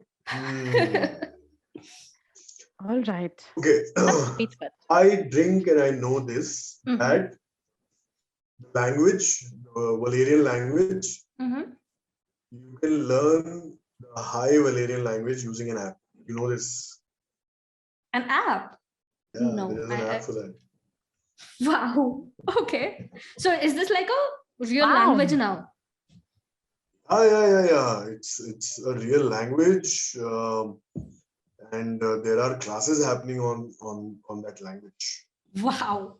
[SPEAKER 2] All right.
[SPEAKER 3] Okay.
[SPEAKER 2] Please, but
[SPEAKER 3] I drink and I know this,
[SPEAKER 1] Mhm.
[SPEAKER 3] that language, Valerian language, you can learn the high Valerian language using an app. You know this?
[SPEAKER 1] An app.
[SPEAKER 3] Yeah,
[SPEAKER 1] No,
[SPEAKER 3] there is an app for that.
[SPEAKER 1] Wow. Okay. So is this like a real
[SPEAKER 2] Wow.
[SPEAKER 1] language now?
[SPEAKER 3] Yeah. It's a real language, and there are classes happening on that language.
[SPEAKER 1] Wow.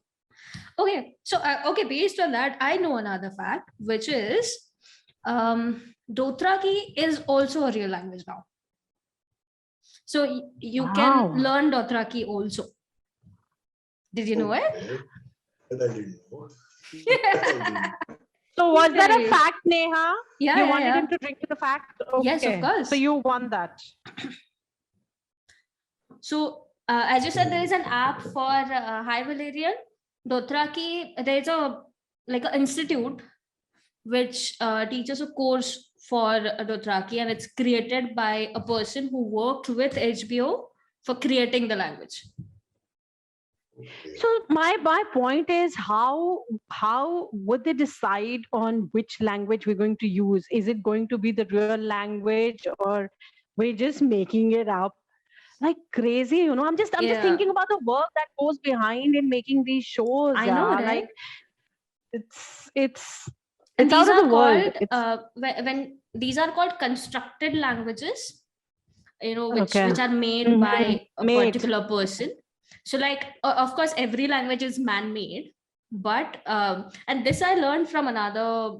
[SPEAKER 1] Okay. So based on that, I know another fact, which is Dothraki is also a real language now. So you
[SPEAKER 2] Wow.
[SPEAKER 1] can learn Dothraki also. Did you know it?
[SPEAKER 3] Okay. That I didn't know. That I didn't.
[SPEAKER 2] so was that a
[SPEAKER 1] Okay.
[SPEAKER 2] fact, Neha?
[SPEAKER 1] Yeah,
[SPEAKER 2] You
[SPEAKER 1] yeah,
[SPEAKER 2] wanted
[SPEAKER 1] yeah.
[SPEAKER 2] him to drink the fact?
[SPEAKER 1] Yes, of
[SPEAKER 2] Okay.
[SPEAKER 1] course.
[SPEAKER 2] So you won that.
[SPEAKER 1] So as you said, there is an app for High Valerian. Dothraki, there's an institute which teaches a course for Dothraki, and it's created by a person who worked with HBO for creating the language.
[SPEAKER 3] Okay.
[SPEAKER 2] So my point is, how would they decide on which language we're going to use? Is it going to be the real language, or we're just making it up like crazy? You know, I'm just
[SPEAKER 1] Yeah.
[SPEAKER 2] thinking about the work that goes behind in making these shows.
[SPEAKER 1] I know, right?
[SPEAKER 2] Like it's
[SPEAKER 1] And
[SPEAKER 2] out
[SPEAKER 1] these
[SPEAKER 2] of
[SPEAKER 1] are
[SPEAKER 2] the world.
[SPEAKER 1] called when these are called constructed languages, which
[SPEAKER 2] Okay.
[SPEAKER 1] are made by a
[SPEAKER 2] Made.
[SPEAKER 1] particular person. So like of course every language is man-made, but and this I learned from another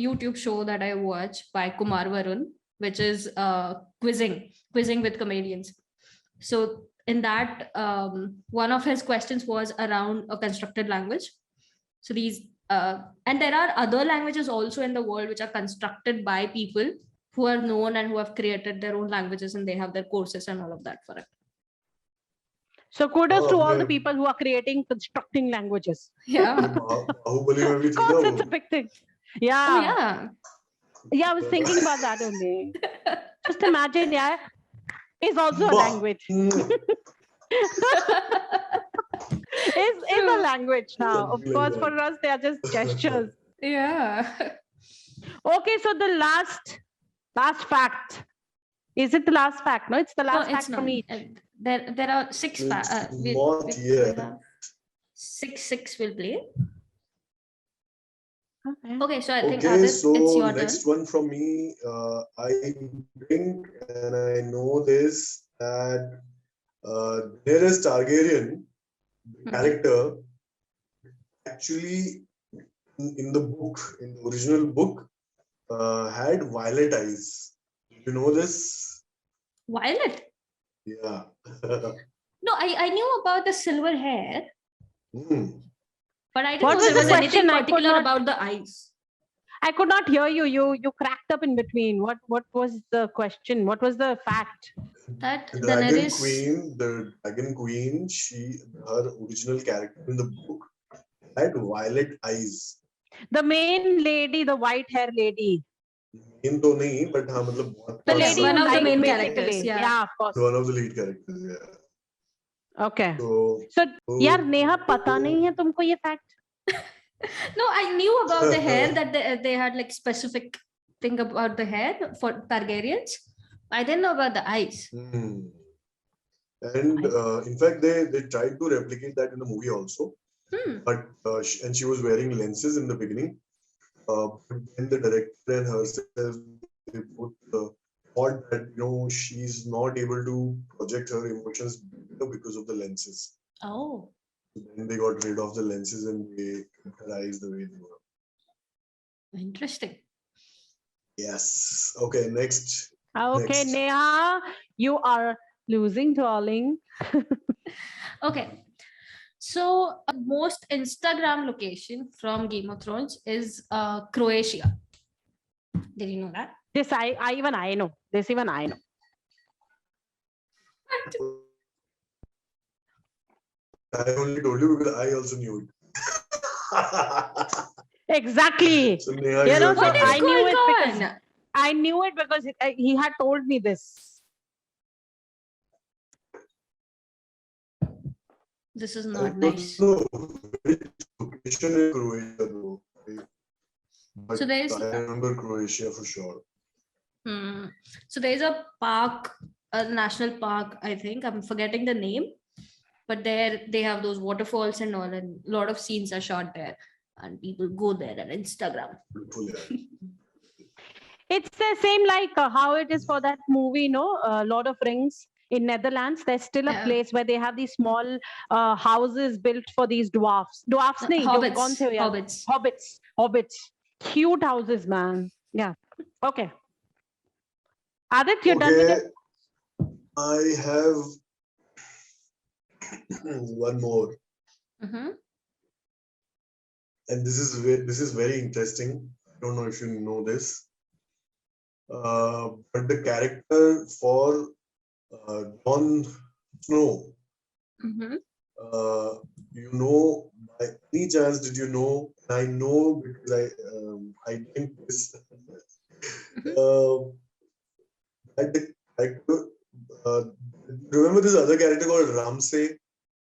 [SPEAKER 1] YouTube show that I watch by Kumar Varun, which is quizzing with comedians. So in that one of his questions was around a constructed language. So these and there are other languages also in the world which are constructed by people who are known and who have created their own languages, and they have their courses and all of that for it.
[SPEAKER 2] So kudos to all the
[SPEAKER 3] man.
[SPEAKER 2] people who are constructing languages.
[SPEAKER 1] Yeah.
[SPEAKER 3] Bahubali mein bhi
[SPEAKER 2] Of
[SPEAKER 3] thi na
[SPEAKER 2] course,
[SPEAKER 3] wo.
[SPEAKER 2] it's a big thing.
[SPEAKER 1] Oh,
[SPEAKER 2] Yeah.
[SPEAKER 1] yeah.
[SPEAKER 2] Yeah, I was thinking about that only. Just imagine, yeah, is also a
[SPEAKER 3] Bah.
[SPEAKER 2] language. Is a
[SPEAKER 1] True.
[SPEAKER 2] language now. Of
[SPEAKER 3] Something like
[SPEAKER 2] course,
[SPEAKER 3] that.
[SPEAKER 2] for us, they are just gestures.
[SPEAKER 1] Yeah.
[SPEAKER 2] Okay, so the last fact. Is it the last fact? No, it's the last
[SPEAKER 1] No,
[SPEAKER 2] fact
[SPEAKER 1] it's not.
[SPEAKER 2] from each.
[SPEAKER 1] There are six.
[SPEAKER 3] It's
[SPEAKER 1] We
[SPEAKER 3] not yet.
[SPEAKER 1] have six will play.
[SPEAKER 2] Okay.
[SPEAKER 1] Okay, so I think
[SPEAKER 3] Okay,
[SPEAKER 1] Adit,
[SPEAKER 3] so
[SPEAKER 1] it's your
[SPEAKER 3] next
[SPEAKER 1] turn.
[SPEAKER 3] one from me. I think and I know this, that Daenerys Targaryen, the character, actually in the book, in the original book, had violet eyes. Did you know this?
[SPEAKER 1] Violet.
[SPEAKER 3] Yeah.
[SPEAKER 1] No, I knew about the silver hair,
[SPEAKER 3] Hmm.
[SPEAKER 1] But I didn't
[SPEAKER 2] What
[SPEAKER 1] know
[SPEAKER 2] was
[SPEAKER 1] there
[SPEAKER 2] the
[SPEAKER 1] was anything
[SPEAKER 2] question? I could
[SPEAKER 1] particular
[SPEAKER 2] not-
[SPEAKER 1] about the eyes.
[SPEAKER 2] I could not hear you. You cracked up in between. What was the question? What was the fact?
[SPEAKER 1] That
[SPEAKER 3] The Dragon Queen, her original character in the book had violet eyes.
[SPEAKER 2] The main lady, the white hair lady,
[SPEAKER 3] Main तो नहीं, but हाँ मतलब बहुत
[SPEAKER 2] the
[SPEAKER 3] खास
[SPEAKER 2] lady
[SPEAKER 1] one
[SPEAKER 2] you
[SPEAKER 1] of the
[SPEAKER 2] like,
[SPEAKER 1] main
[SPEAKER 2] basically.
[SPEAKER 1] characters, yeah.
[SPEAKER 2] Yeah, of course.
[SPEAKER 3] one of the lead characters. Yeah.
[SPEAKER 2] Okay.
[SPEAKER 3] So
[SPEAKER 2] So,
[SPEAKER 3] so-
[SPEAKER 2] यार नेहा पता नहीं है तुमको ये fact?
[SPEAKER 1] No, I knew about the hair that they had like specific thing about the hair for Targaryens. I didn't know about the eyes.
[SPEAKER 3] Hmm. And in fact, they tried to replicate that in the movie also,
[SPEAKER 1] Hmm.
[SPEAKER 3] but and she was wearing lenses in the beginning. But then the director and herself, they both thought that she's not able to project her emotions better because of the lenses.
[SPEAKER 1] Oh,
[SPEAKER 3] So then they got rid of the lenses and they kept her eyes the way they were.
[SPEAKER 1] interesting.
[SPEAKER 3] Yes. Okay. Next.
[SPEAKER 2] Okay,
[SPEAKER 3] Next.
[SPEAKER 2] Neha, you are losing, darling.
[SPEAKER 1] Okay. So most Instagram location from Game of Thrones is Croatia. Did you know that?
[SPEAKER 2] This I know. This even I know.
[SPEAKER 3] I only told you because I also knew it.
[SPEAKER 2] Exactly.
[SPEAKER 3] So Neha,
[SPEAKER 2] You know,
[SPEAKER 3] your
[SPEAKER 2] so
[SPEAKER 1] What is
[SPEAKER 3] turn.
[SPEAKER 2] I knew
[SPEAKER 1] going
[SPEAKER 2] it because
[SPEAKER 1] on?
[SPEAKER 2] I knew it because he had told me this.
[SPEAKER 1] This is
[SPEAKER 3] I
[SPEAKER 1] not
[SPEAKER 3] don't
[SPEAKER 1] nice.
[SPEAKER 3] know which location in Croatia though. But
[SPEAKER 1] So there's
[SPEAKER 3] I remember Croatia for sure.
[SPEAKER 1] So there's a park, a national park, I think. I'm forgetting the name, but there they have those waterfalls and all, and a lot of scenes are shot there, and people go there on Instagram.
[SPEAKER 3] Beautiful, yeah.
[SPEAKER 2] It's the same like how it is for that movie, no? Lord of Rings in Netherlands. There's still a
[SPEAKER 1] Yeah.
[SPEAKER 2] place where they have these small houses built for these dwarfs. Dwarfs, nahi, jo kaun
[SPEAKER 1] Hobbits,
[SPEAKER 2] the ho yaar?
[SPEAKER 1] hobbits.
[SPEAKER 2] Hobbits. Cute houses, man. Yeah. Okay. Adit, you're done with it?
[SPEAKER 3] I have one more,
[SPEAKER 1] Mhm.
[SPEAKER 3] and this is very interesting. I don't know if you know this, but the character for Jon Snow,
[SPEAKER 1] Mhm.
[SPEAKER 3] by any chance did you know? I know because I think this. That the character, remember this other character called Ramsay?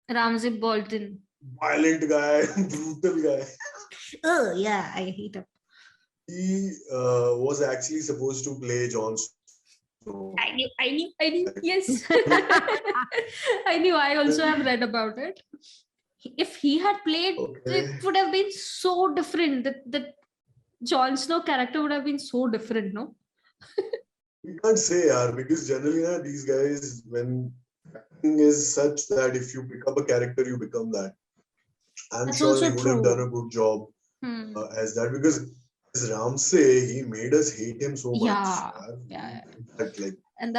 [SPEAKER 1] Ramsay Bolton.
[SPEAKER 3] Violent guy, brutal guy.
[SPEAKER 1] Oh yeah, I hate him.
[SPEAKER 3] He was actually supposed to play Jon Snow.
[SPEAKER 1] I knew. Yes, I knew. I also have read about it. If he had played,
[SPEAKER 3] Okay.
[SPEAKER 1] it would have been so different. That Jon Snow character would have been so different, no?
[SPEAKER 3] You can't say, yaar, because generally, these guys, when acting is such that if you pick up a character, you become that. I'm
[SPEAKER 1] That's
[SPEAKER 3] sure
[SPEAKER 1] also
[SPEAKER 3] he would have
[SPEAKER 1] true.
[SPEAKER 3] done a good job
[SPEAKER 1] Hmm.
[SPEAKER 3] as that because as Ramsay, he made us hate him so much.
[SPEAKER 1] Yeah,
[SPEAKER 3] yaar.
[SPEAKER 1] yeah.
[SPEAKER 3] That
[SPEAKER 1] And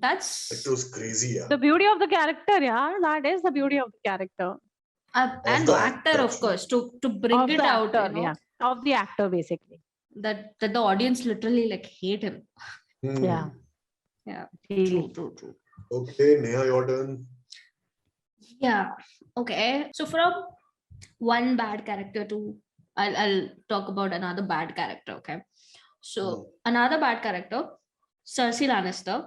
[SPEAKER 1] that's
[SPEAKER 3] it was crazy. Yeah.
[SPEAKER 2] The beauty of the character, yeah. That is the beauty of the character.
[SPEAKER 1] and
[SPEAKER 3] the
[SPEAKER 1] the actor, of
[SPEAKER 3] actually.
[SPEAKER 1] course, to bring
[SPEAKER 2] Of
[SPEAKER 1] it
[SPEAKER 2] the
[SPEAKER 1] out,
[SPEAKER 2] actor, yeah. Of the actor, basically.
[SPEAKER 1] that the audience literally like hate him.
[SPEAKER 3] Hmm.
[SPEAKER 2] Yeah.
[SPEAKER 1] Yeah,
[SPEAKER 2] Really.
[SPEAKER 1] true.
[SPEAKER 3] Okay, Neha, your turn.
[SPEAKER 1] Yeah. Okay. So from one bad character to I'll talk about another bad character. Okay. So another bad character, Cersei Lannister,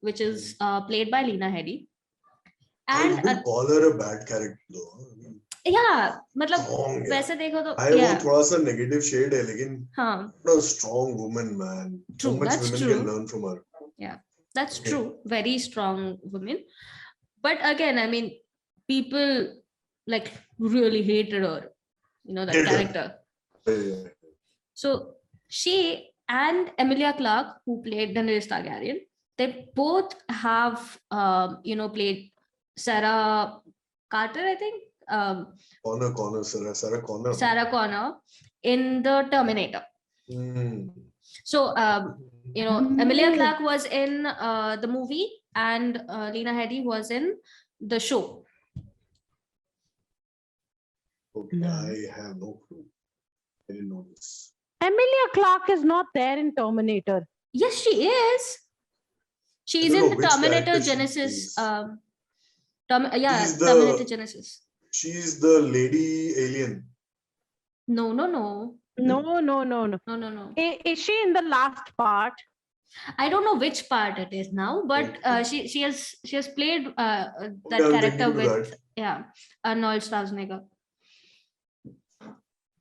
[SPEAKER 1] which is played by Lena Headey.
[SPEAKER 3] I
[SPEAKER 1] And
[SPEAKER 3] wouldn't call her a bad character though. I mean,
[SPEAKER 1] yeah, मतलब
[SPEAKER 3] strong, yeah.
[SPEAKER 1] वैसे देखो तो
[SPEAKER 3] I वो
[SPEAKER 1] yeah,
[SPEAKER 3] थोड़ा सा negative shade है, लेकिन
[SPEAKER 1] हाँ,
[SPEAKER 3] what a strong woman, man.
[SPEAKER 1] True,
[SPEAKER 3] So much
[SPEAKER 1] that's
[SPEAKER 3] women
[SPEAKER 1] true.
[SPEAKER 3] can learn from her.
[SPEAKER 1] that's
[SPEAKER 3] Okay.
[SPEAKER 1] true. Very strong woman. But again, I mean, people like really hated her. You know that
[SPEAKER 3] Hated her.
[SPEAKER 1] character.
[SPEAKER 3] Yeah.
[SPEAKER 1] So she and Emilia Clarke, who played Daenerys Targaryen, they both have played Sarah Carter, I think,
[SPEAKER 3] Sarah Connor.
[SPEAKER 1] Sarah Connor in the Terminator.
[SPEAKER 3] Hmm.
[SPEAKER 1] So Emilia Clarke was in the movie, and Lena Headey was in the show.
[SPEAKER 3] Okay,
[SPEAKER 2] No.
[SPEAKER 3] I have no clue. I didn't know this.
[SPEAKER 2] Emilia Clarke is not there in Terminator.
[SPEAKER 1] Yes, she is. She's
[SPEAKER 3] don't
[SPEAKER 1] in
[SPEAKER 3] know
[SPEAKER 1] the
[SPEAKER 3] which
[SPEAKER 1] Terminator
[SPEAKER 3] character she
[SPEAKER 1] Genesis.
[SPEAKER 3] plays.
[SPEAKER 1] Yeah,
[SPEAKER 3] She's
[SPEAKER 1] Terminator
[SPEAKER 3] the
[SPEAKER 1] Genesis.
[SPEAKER 3] she's the lady alien.
[SPEAKER 1] No.
[SPEAKER 2] No.
[SPEAKER 1] No, no.
[SPEAKER 2] Is she in the last part?
[SPEAKER 1] I don't know which part it is now, but
[SPEAKER 3] Okay.
[SPEAKER 1] she has played
[SPEAKER 3] Okay,
[SPEAKER 1] that
[SPEAKER 3] I'm
[SPEAKER 1] character
[SPEAKER 3] thinking to
[SPEAKER 1] with
[SPEAKER 3] that.
[SPEAKER 1] Arnold Schwarzenegger.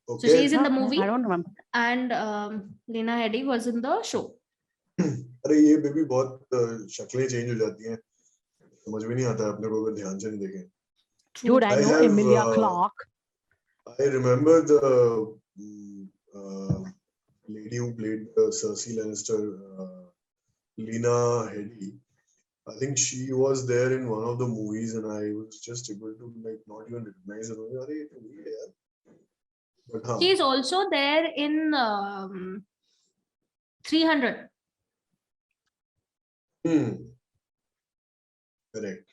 [SPEAKER 1] So
[SPEAKER 3] Okay.
[SPEAKER 1] she's in the
[SPEAKER 2] Okay,
[SPEAKER 1] movie,
[SPEAKER 2] I don't remember.
[SPEAKER 1] and Lena Headey was in the show.
[SPEAKER 3] अरे ये baby बहुत शक्लें change हो जाती हैं, समझ में नहीं आता है अपने को अगर ध्यान से नहीं देखें.
[SPEAKER 2] Dude, I
[SPEAKER 3] I
[SPEAKER 2] know
[SPEAKER 3] have,
[SPEAKER 2] Emilia Clarke.
[SPEAKER 3] I remember the lady who played Cersei Lannister, Lena Headey. I think she was there in one of the movies, and I was just able to like not even recognize her. अरे ये तो वही है यार. But हाँ.
[SPEAKER 1] She is also there in 300.
[SPEAKER 3] Correct.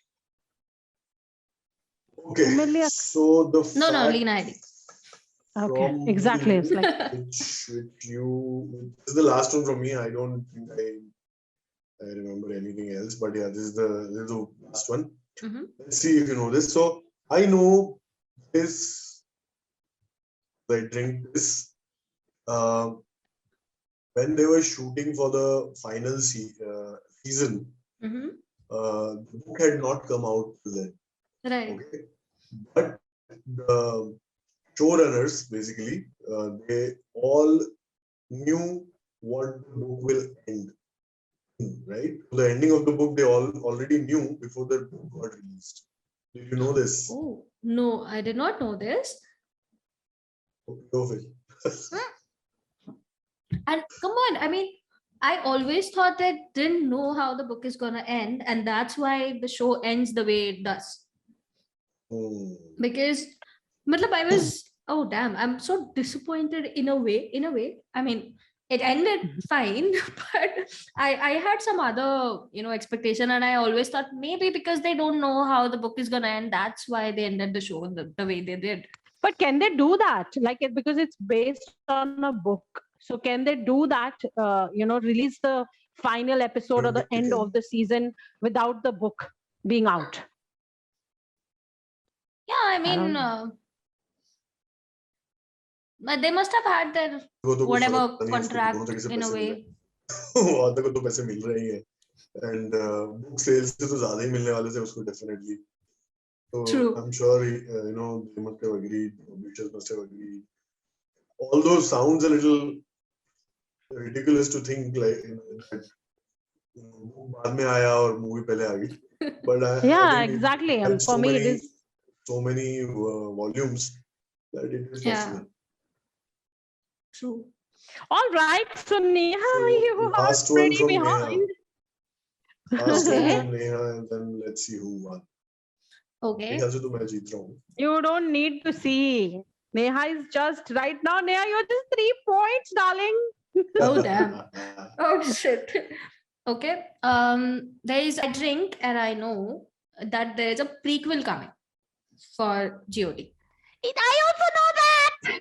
[SPEAKER 3] Okay.
[SPEAKER 2] Emilia.
[SPEAKER 3] So the
[SPEAKER 1] No,
[SPEAKER 3] fact
[SPEAKER 1] Lena Headey.
[SPEAKER 2] Okay,
[SPEAKER 3] from
[SPEAKER 2] exactly. It's like
[SPEAKER 3] which you this is the last one from me. I don't think I remember anything else, but yeah, this is the last one.
[SPEAKER 1] Mhm.
[SPEAKER 3] Let's see if you know this. So I know this. I drink this. When they were shooting for the final season,
[SPEAKER 1] Mhm.
[SPEAKER 3] the book had not come out till then.
[SPEAKER 1] Right.
[SPEAKER 3] Okay, but the showrunners basically they all knew what the book will end. Right? The ending of the book they all already knew before the book got released. Did you know this?
[SPEAKER 1] Oh no, I did not know this.
[SPEAKER 3] Okay.
[SPEAKER 1] And come on, I mean, I always thought that didn't know how the book is gonna end, and that's why the show ends the way it does. Because matlab, I was oh damn, I'm so disappointed in a way. I mean, it ended fine, but I had some other expectation, and I always thought maybe because they don't know how the book is gonna end, that's why they ended the show the way they did.
[SPEAKER 2] But can they do that? Like because it's based on a book. So can they do that? Release the final episode or the end of the season without the book being out?
[SPEAKER 1] Yeah, I mean, but they must have had their whatever contract in a way.
[SPEAKER 3] author को तो पैसे मिल रहे ही हैं, and book sales से तो ज़्यादा ही मिलने वाले थे उसको definitely. So
[SPEAKER 1] True.
[SPEAKER 3] I'm sure they must have agreed. Publishers must have agreed. Although sounds a little ridiculous to think like that बाद में आया और movie पहले आ गई. But I think
[SPEAKER 2] exactly.
[SPEAKER 3] For
[SPEAKER 2] so
[SPEAKER 3] me,
[SPEAKER 2] it is
[SPEAKER 3] so many volumes that it is possible.
[SPEAKER 1] True.
[SPEAKER 2] All right, so Neha, you are
[SPEAKER 3] last one
[SPEAKER 2] pretty
[SPEAKER 3] from
[SPEAKER 2] behind.
[SPEAKER 3] Neha. Last
[SPEAKER 1] Okay.
[SPEAKER 3] one from Neha, and then let's see who won.
[SPEAKER 1] Okay.
[SPEAKER 3] ख्याल से तो मैं जीत रहा हूँ.
[SPEAKER 2] You don't need to see. Neha is just right now. Neha, you're just 3 points, darling.
[SPEAKER 1] Oh damn. Oh shit. Okay. There is a drink, and I know that there is a prequel coming for GOT.
[SPEAKER 2] I also know that.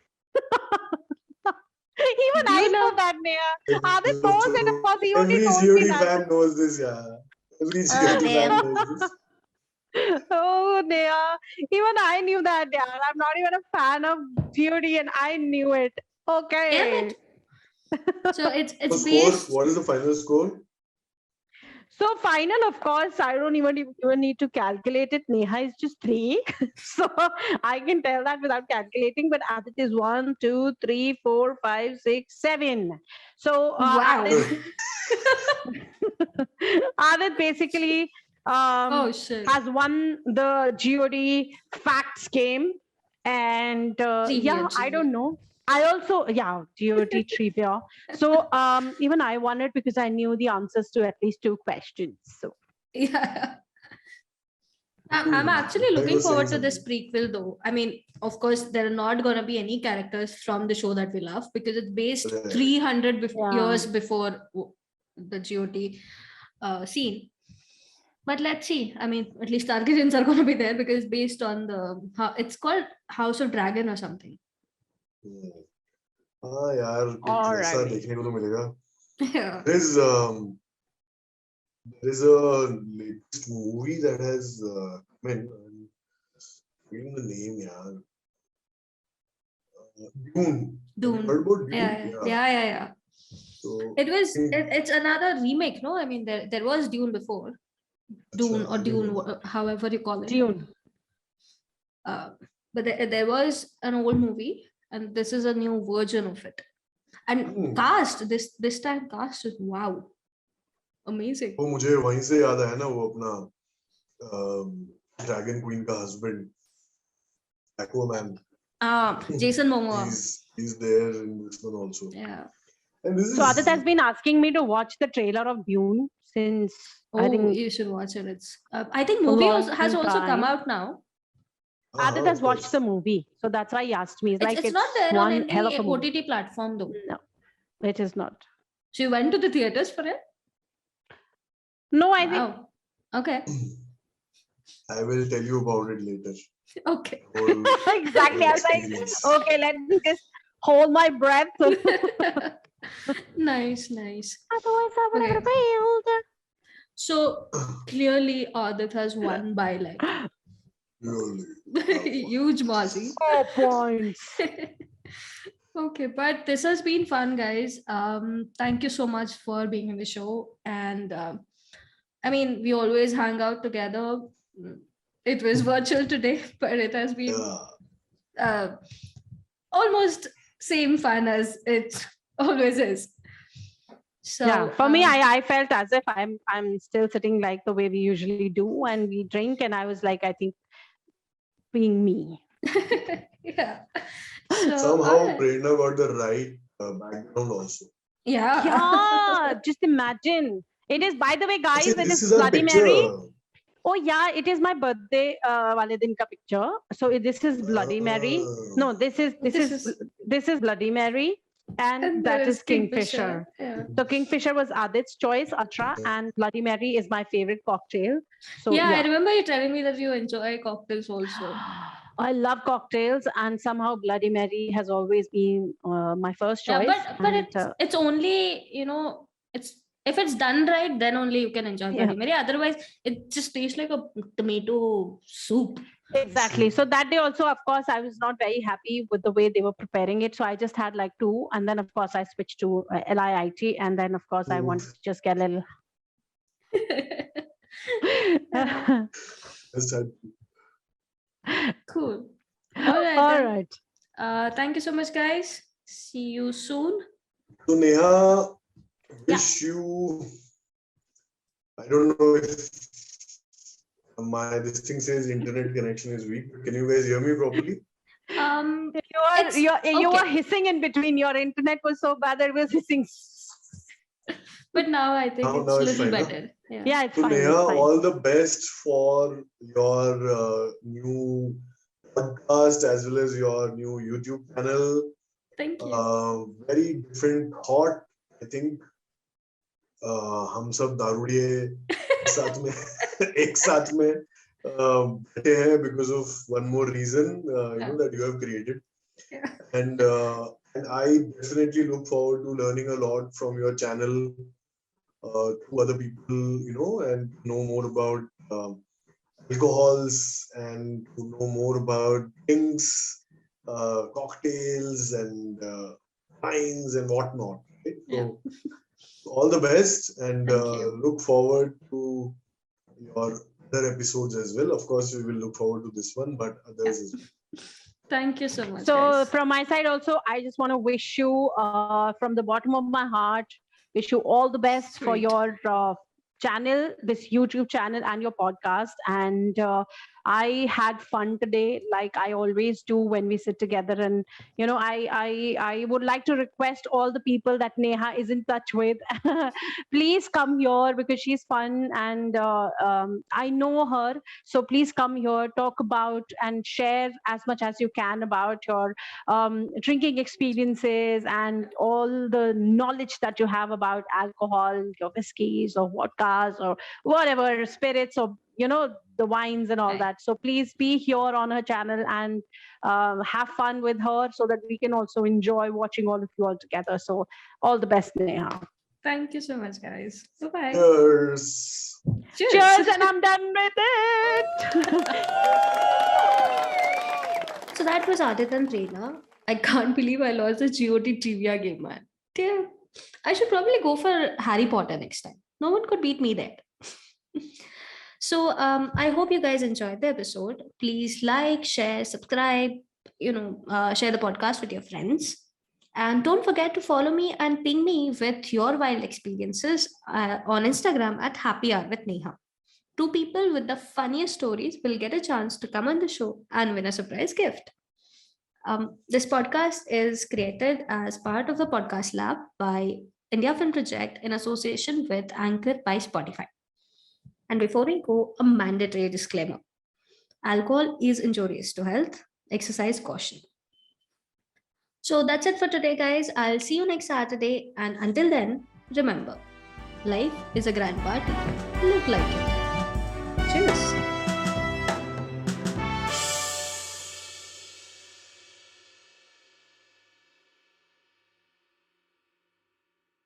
[SPEAKER 2] Even
[SPEAKER 1] Do
[SPEAKER 2] I
[SPEAKER 1] you
[SPEAKER 2] know
[SPEAKER 1] know?
[SPEAKER 2] that, Neha. Adit knows it. Of course, he only
[SPEAKER 3] Every
[SPEAKER 2] told me
[SPEAKER 3] COD
[SPEAKER 2] that.
[SPEAKER 3] fan knows this, yeah. Every
[SPEAKER 1] Oh,
[SPEAKER 3] COD fan
[SPEAKER 1] damn.
[SPEAKER 3] knows this.
[SPEAKER 2] Oh, Neha. Even I knew that, yeah. I'm not even a fan of GOD, and I knew it. Okay.
[SPEAKER 1] Damn it. So it's
[SPEAKER 3] So
[SPEAKER 1] based.
[SPEAKER 3] what is the final score?
[SPEAKER 2] So final, of course, I don't even need to calculate it. Neha is just 3. So I can tell that without calculating. But Adit is 1, 2, 3, 4, 5, 6, 7. So
[SPEAKER 1] Wow.
[SPEAKER 2] Adit basically
[SPEAKER 1] Oh shit.
[SPEAKER 2] has won the GOD facts game. And
[SPEAKER 1] Trivia.
[SPEAKER 2] I don't know. I also, GOT trivia. So even I won it because I knew the answers to at least 2 questions. So
[SPEAKER 1] Yeah. I'm actually looking forward to this prequel though. I mean, of course, there are not going to be any characters from the show that we love because it's based 300 years before the GOT scene. But let's see. I mean, at least Targaryens are going to be there because based on it's called House of Dragon or something.
[SPEAKER 3] हाँ यार कुछ
[SPEAKER 2] All
[SPEAKER 3] ऐसा
[SPEAKER 2] right.
[SPEAKER 3] देखने को तो मिलेगा.
[SPEAKER 1] Yeah.
[SPEAKER 3] There is a latest movie that has come in. I'm reading the name, yaar. Dune. Have you heard about Dune?
[SPEAKER 1] Yeah.
[SPEAKER 3] So
[SPEAKER 1] It's another remake, no? I mean, there was Dune before. Dune or Dune, however you call it.
[SPEAKER 2] Dune.
[SPEAKER 1] But there was an old movie, and this is a new version of it. And cast this time cast is wow, amazing.
[SPEAKER 3] वो मुझे वहीं से याद आया ना वो अपना dragon queen का husband Aquaman.
[SPEAKER 1] Jason Momoa.
[SPEAKER 3] He's there in this one also.
[SPEAKER 1] Yeah.
[SPEAKER 3] And this
[SPEAKER 2] So Adit has been asking me to watch the trailer of Dune since I think
[SPEAKER 1] you should watch it. It's I think movie has also come out now.
[SPEAKER 2] Adit has watched the movie, so that's why he asked me.
[SPEAKER 1] It's not there on
[SPEAKER 2] one hell of
[SPEAKER 1] any
[SPEAKER 2] a movie.
[SPEAKER 1] OTT platform though.
[SPEAKER 2] No, it is not.
[SPEAKER 1] So you went to the theaters for it?
[SPEAKER 2] No, I think
[SPEAKER 1] Wow. Okay.
[SPEAKER 3] I will tell you about it later.
[SPEAKER 1] Okay.
[SPEAKER 2] exactly. I was like, okay, let me just hold my breath.
[SPEAKER 1] Nice.
[SPEAKER 2] Otherwise, I would have
[SPEAKER 1] Okay.
[SPEAKER 2] failed.
[SPEAKER 1] So clearly Adit has won by like huge margin.
[SPEAKER 2] 4 points.
[SPEAKER 1] Okay, but this has been fun, guys. Thank you so much for being in the show. And I mean, we always hang out together. It was virtual today, but it has been almost same fun as it always is. So
[SPEAKER 2] Yeah, for me, I felt as if I'm still sitting like the way we usually do, and we drink, and I was like, I think being me.
[SPEAKER 1] yeah. So,
[SPEAKER 3] Somehow
[SPEAKER 1] alright.
[SPEAKER 3] Prerna got the right background also.
[SPEAKER 1] Yeah.
[SPEAKER 2] Yeah, just imagine. It is, by the way, guys,
[SPEAKER 3] Actually,
[SPEAKER 2] it
[SPEAKER 3] this
[SPEAKER 2] is
[SPEAKER 3] is a
[SPEAKER 2] Bloody
[SPEAKER 3] picture.
[SPEAKER 2] Mary. Oh yeah, it is my birthday wale din ka picture. So this is Bloody Mary. No, this is Bloody Mary, and
[SPEAKER 1] there
[SPEAKER 2] that is Kingfisher.
[SPEAKER 1] Yeah.
[SPEAKER 2] So Kingfisher was Adit's choice, Ultra, and Bloody Mary is my favorite cocktail. So
[SPEAKER 1] Yeah, I remember you telling me that you enjoy cocktails also.
[SPEAKER 2] I love cocktails, and somehow Bloody Mary has always been my first choice.
[SPEAKER 1] Yeah, but
[SPEAKER 2] and,
[SPEAKER 1] it's only, it's if it's done right, then only you can enjoy Bloody Mary. Otherwise, it just tastes like a tomato soup.
[SPEAKER 2] Exactly. So that day also, of course, I was not very happy with the way they were preparing it. So I just had like 2. And then, of course, I switched to LIIT. And then, of course, I wanted to just get a little.
[SPEAKER 1] Cool. All right.
[SPEAKER 2] All
[SPEAKER 1] then.
[SPEAKER 2] right.
[SPEAKER 1] Thank you so much, guys. See you soon.
[SPEAKER 3] So Neha, wish you. I don't know if this thing says internet connection is weak. Can you guys hear me properly?
[SPEAKER 2] You were hissing in between. Your internet was so bad that it was hissing.
[SPEAKER 1] But now I think it's a little better.
[SPEAKER 2] Yeah, it's
[SPEAKER 3] so
[SPEAKER 2] fine.
[SPEAKER 3] Neha,
[SPEAKER 2] It's fine.
[SPEAKER 3] all the best for your new podcast as well as your new YouTube channel.
[SPEAKER 1] Thank you.
[SPEAKER 3] Very different thought. I think हम सब दारूड़िए साथ में एक साथ में बैठे हैं because of one more reason that you have created. And I definitely look forward to learning a lot from your channel to other people, and know more about alcohols and to know more about drinks, cocktails and wines and whatnot. Right? So all the best, and look forward to your other episodes as well. Of course, we will look forward to this one, but others as well.
[SPEAKER 1] Thank you so much.
[SPEAKER 2] So
[SPEAKER 1] guys.
[SPEAKER 2] from my side also, I just want to wish you from the bottom of my heart, wish you all the best for your channel, this YouTube channel and your podcast. And I had fun today, like I always do when we sit together. And I would like to request all the people that Neha is in touch with, please come here because she's fun, and I know her. So please come here, talk about and share as much as you can about your drinking experiences and all the knowledge that you have about alcohol, your whiskeys or vodkas or whatever, spirits, or the wines and all
[SPEAKER 1] Right.
[SPEAKER 2] that. So please be here on her channel and have fun with her so that we can also enjoy watching all of you all together. So all the best, Neha.
[SPEAKER 1] Thank you so much, guys. Bye-bye.
[SPEAKER 3] Cheers.
[SPEAKER 2] Cheers, and I'm done with it.
[SPEAKER 1] So that was Adit and Prerna. I can't believe I lost the GOT trivia game, man. Dear, I should probably go for Harry Potter next time. No one could beat me there. So I hope you guys enjoyed the episode. Please like, share, subscribe, share the podcast with your friends. And don't forget to follow me and ping me with your wild experiences on Instagram at Happy Hour with Neha. Two people with the funniest stories will get a chance to come on the show and win a surprise gift. This podcast is created as part of the Podcast Lab by India Film Project in association with Anchor by Spotify. And before we go, a mandatory disclaimer: alcohol is injurious to health, exercise caution. So that's it for today, guys. I'll see you next Saturday. And until then, remember, life is a grand party. Live like it. Cheers.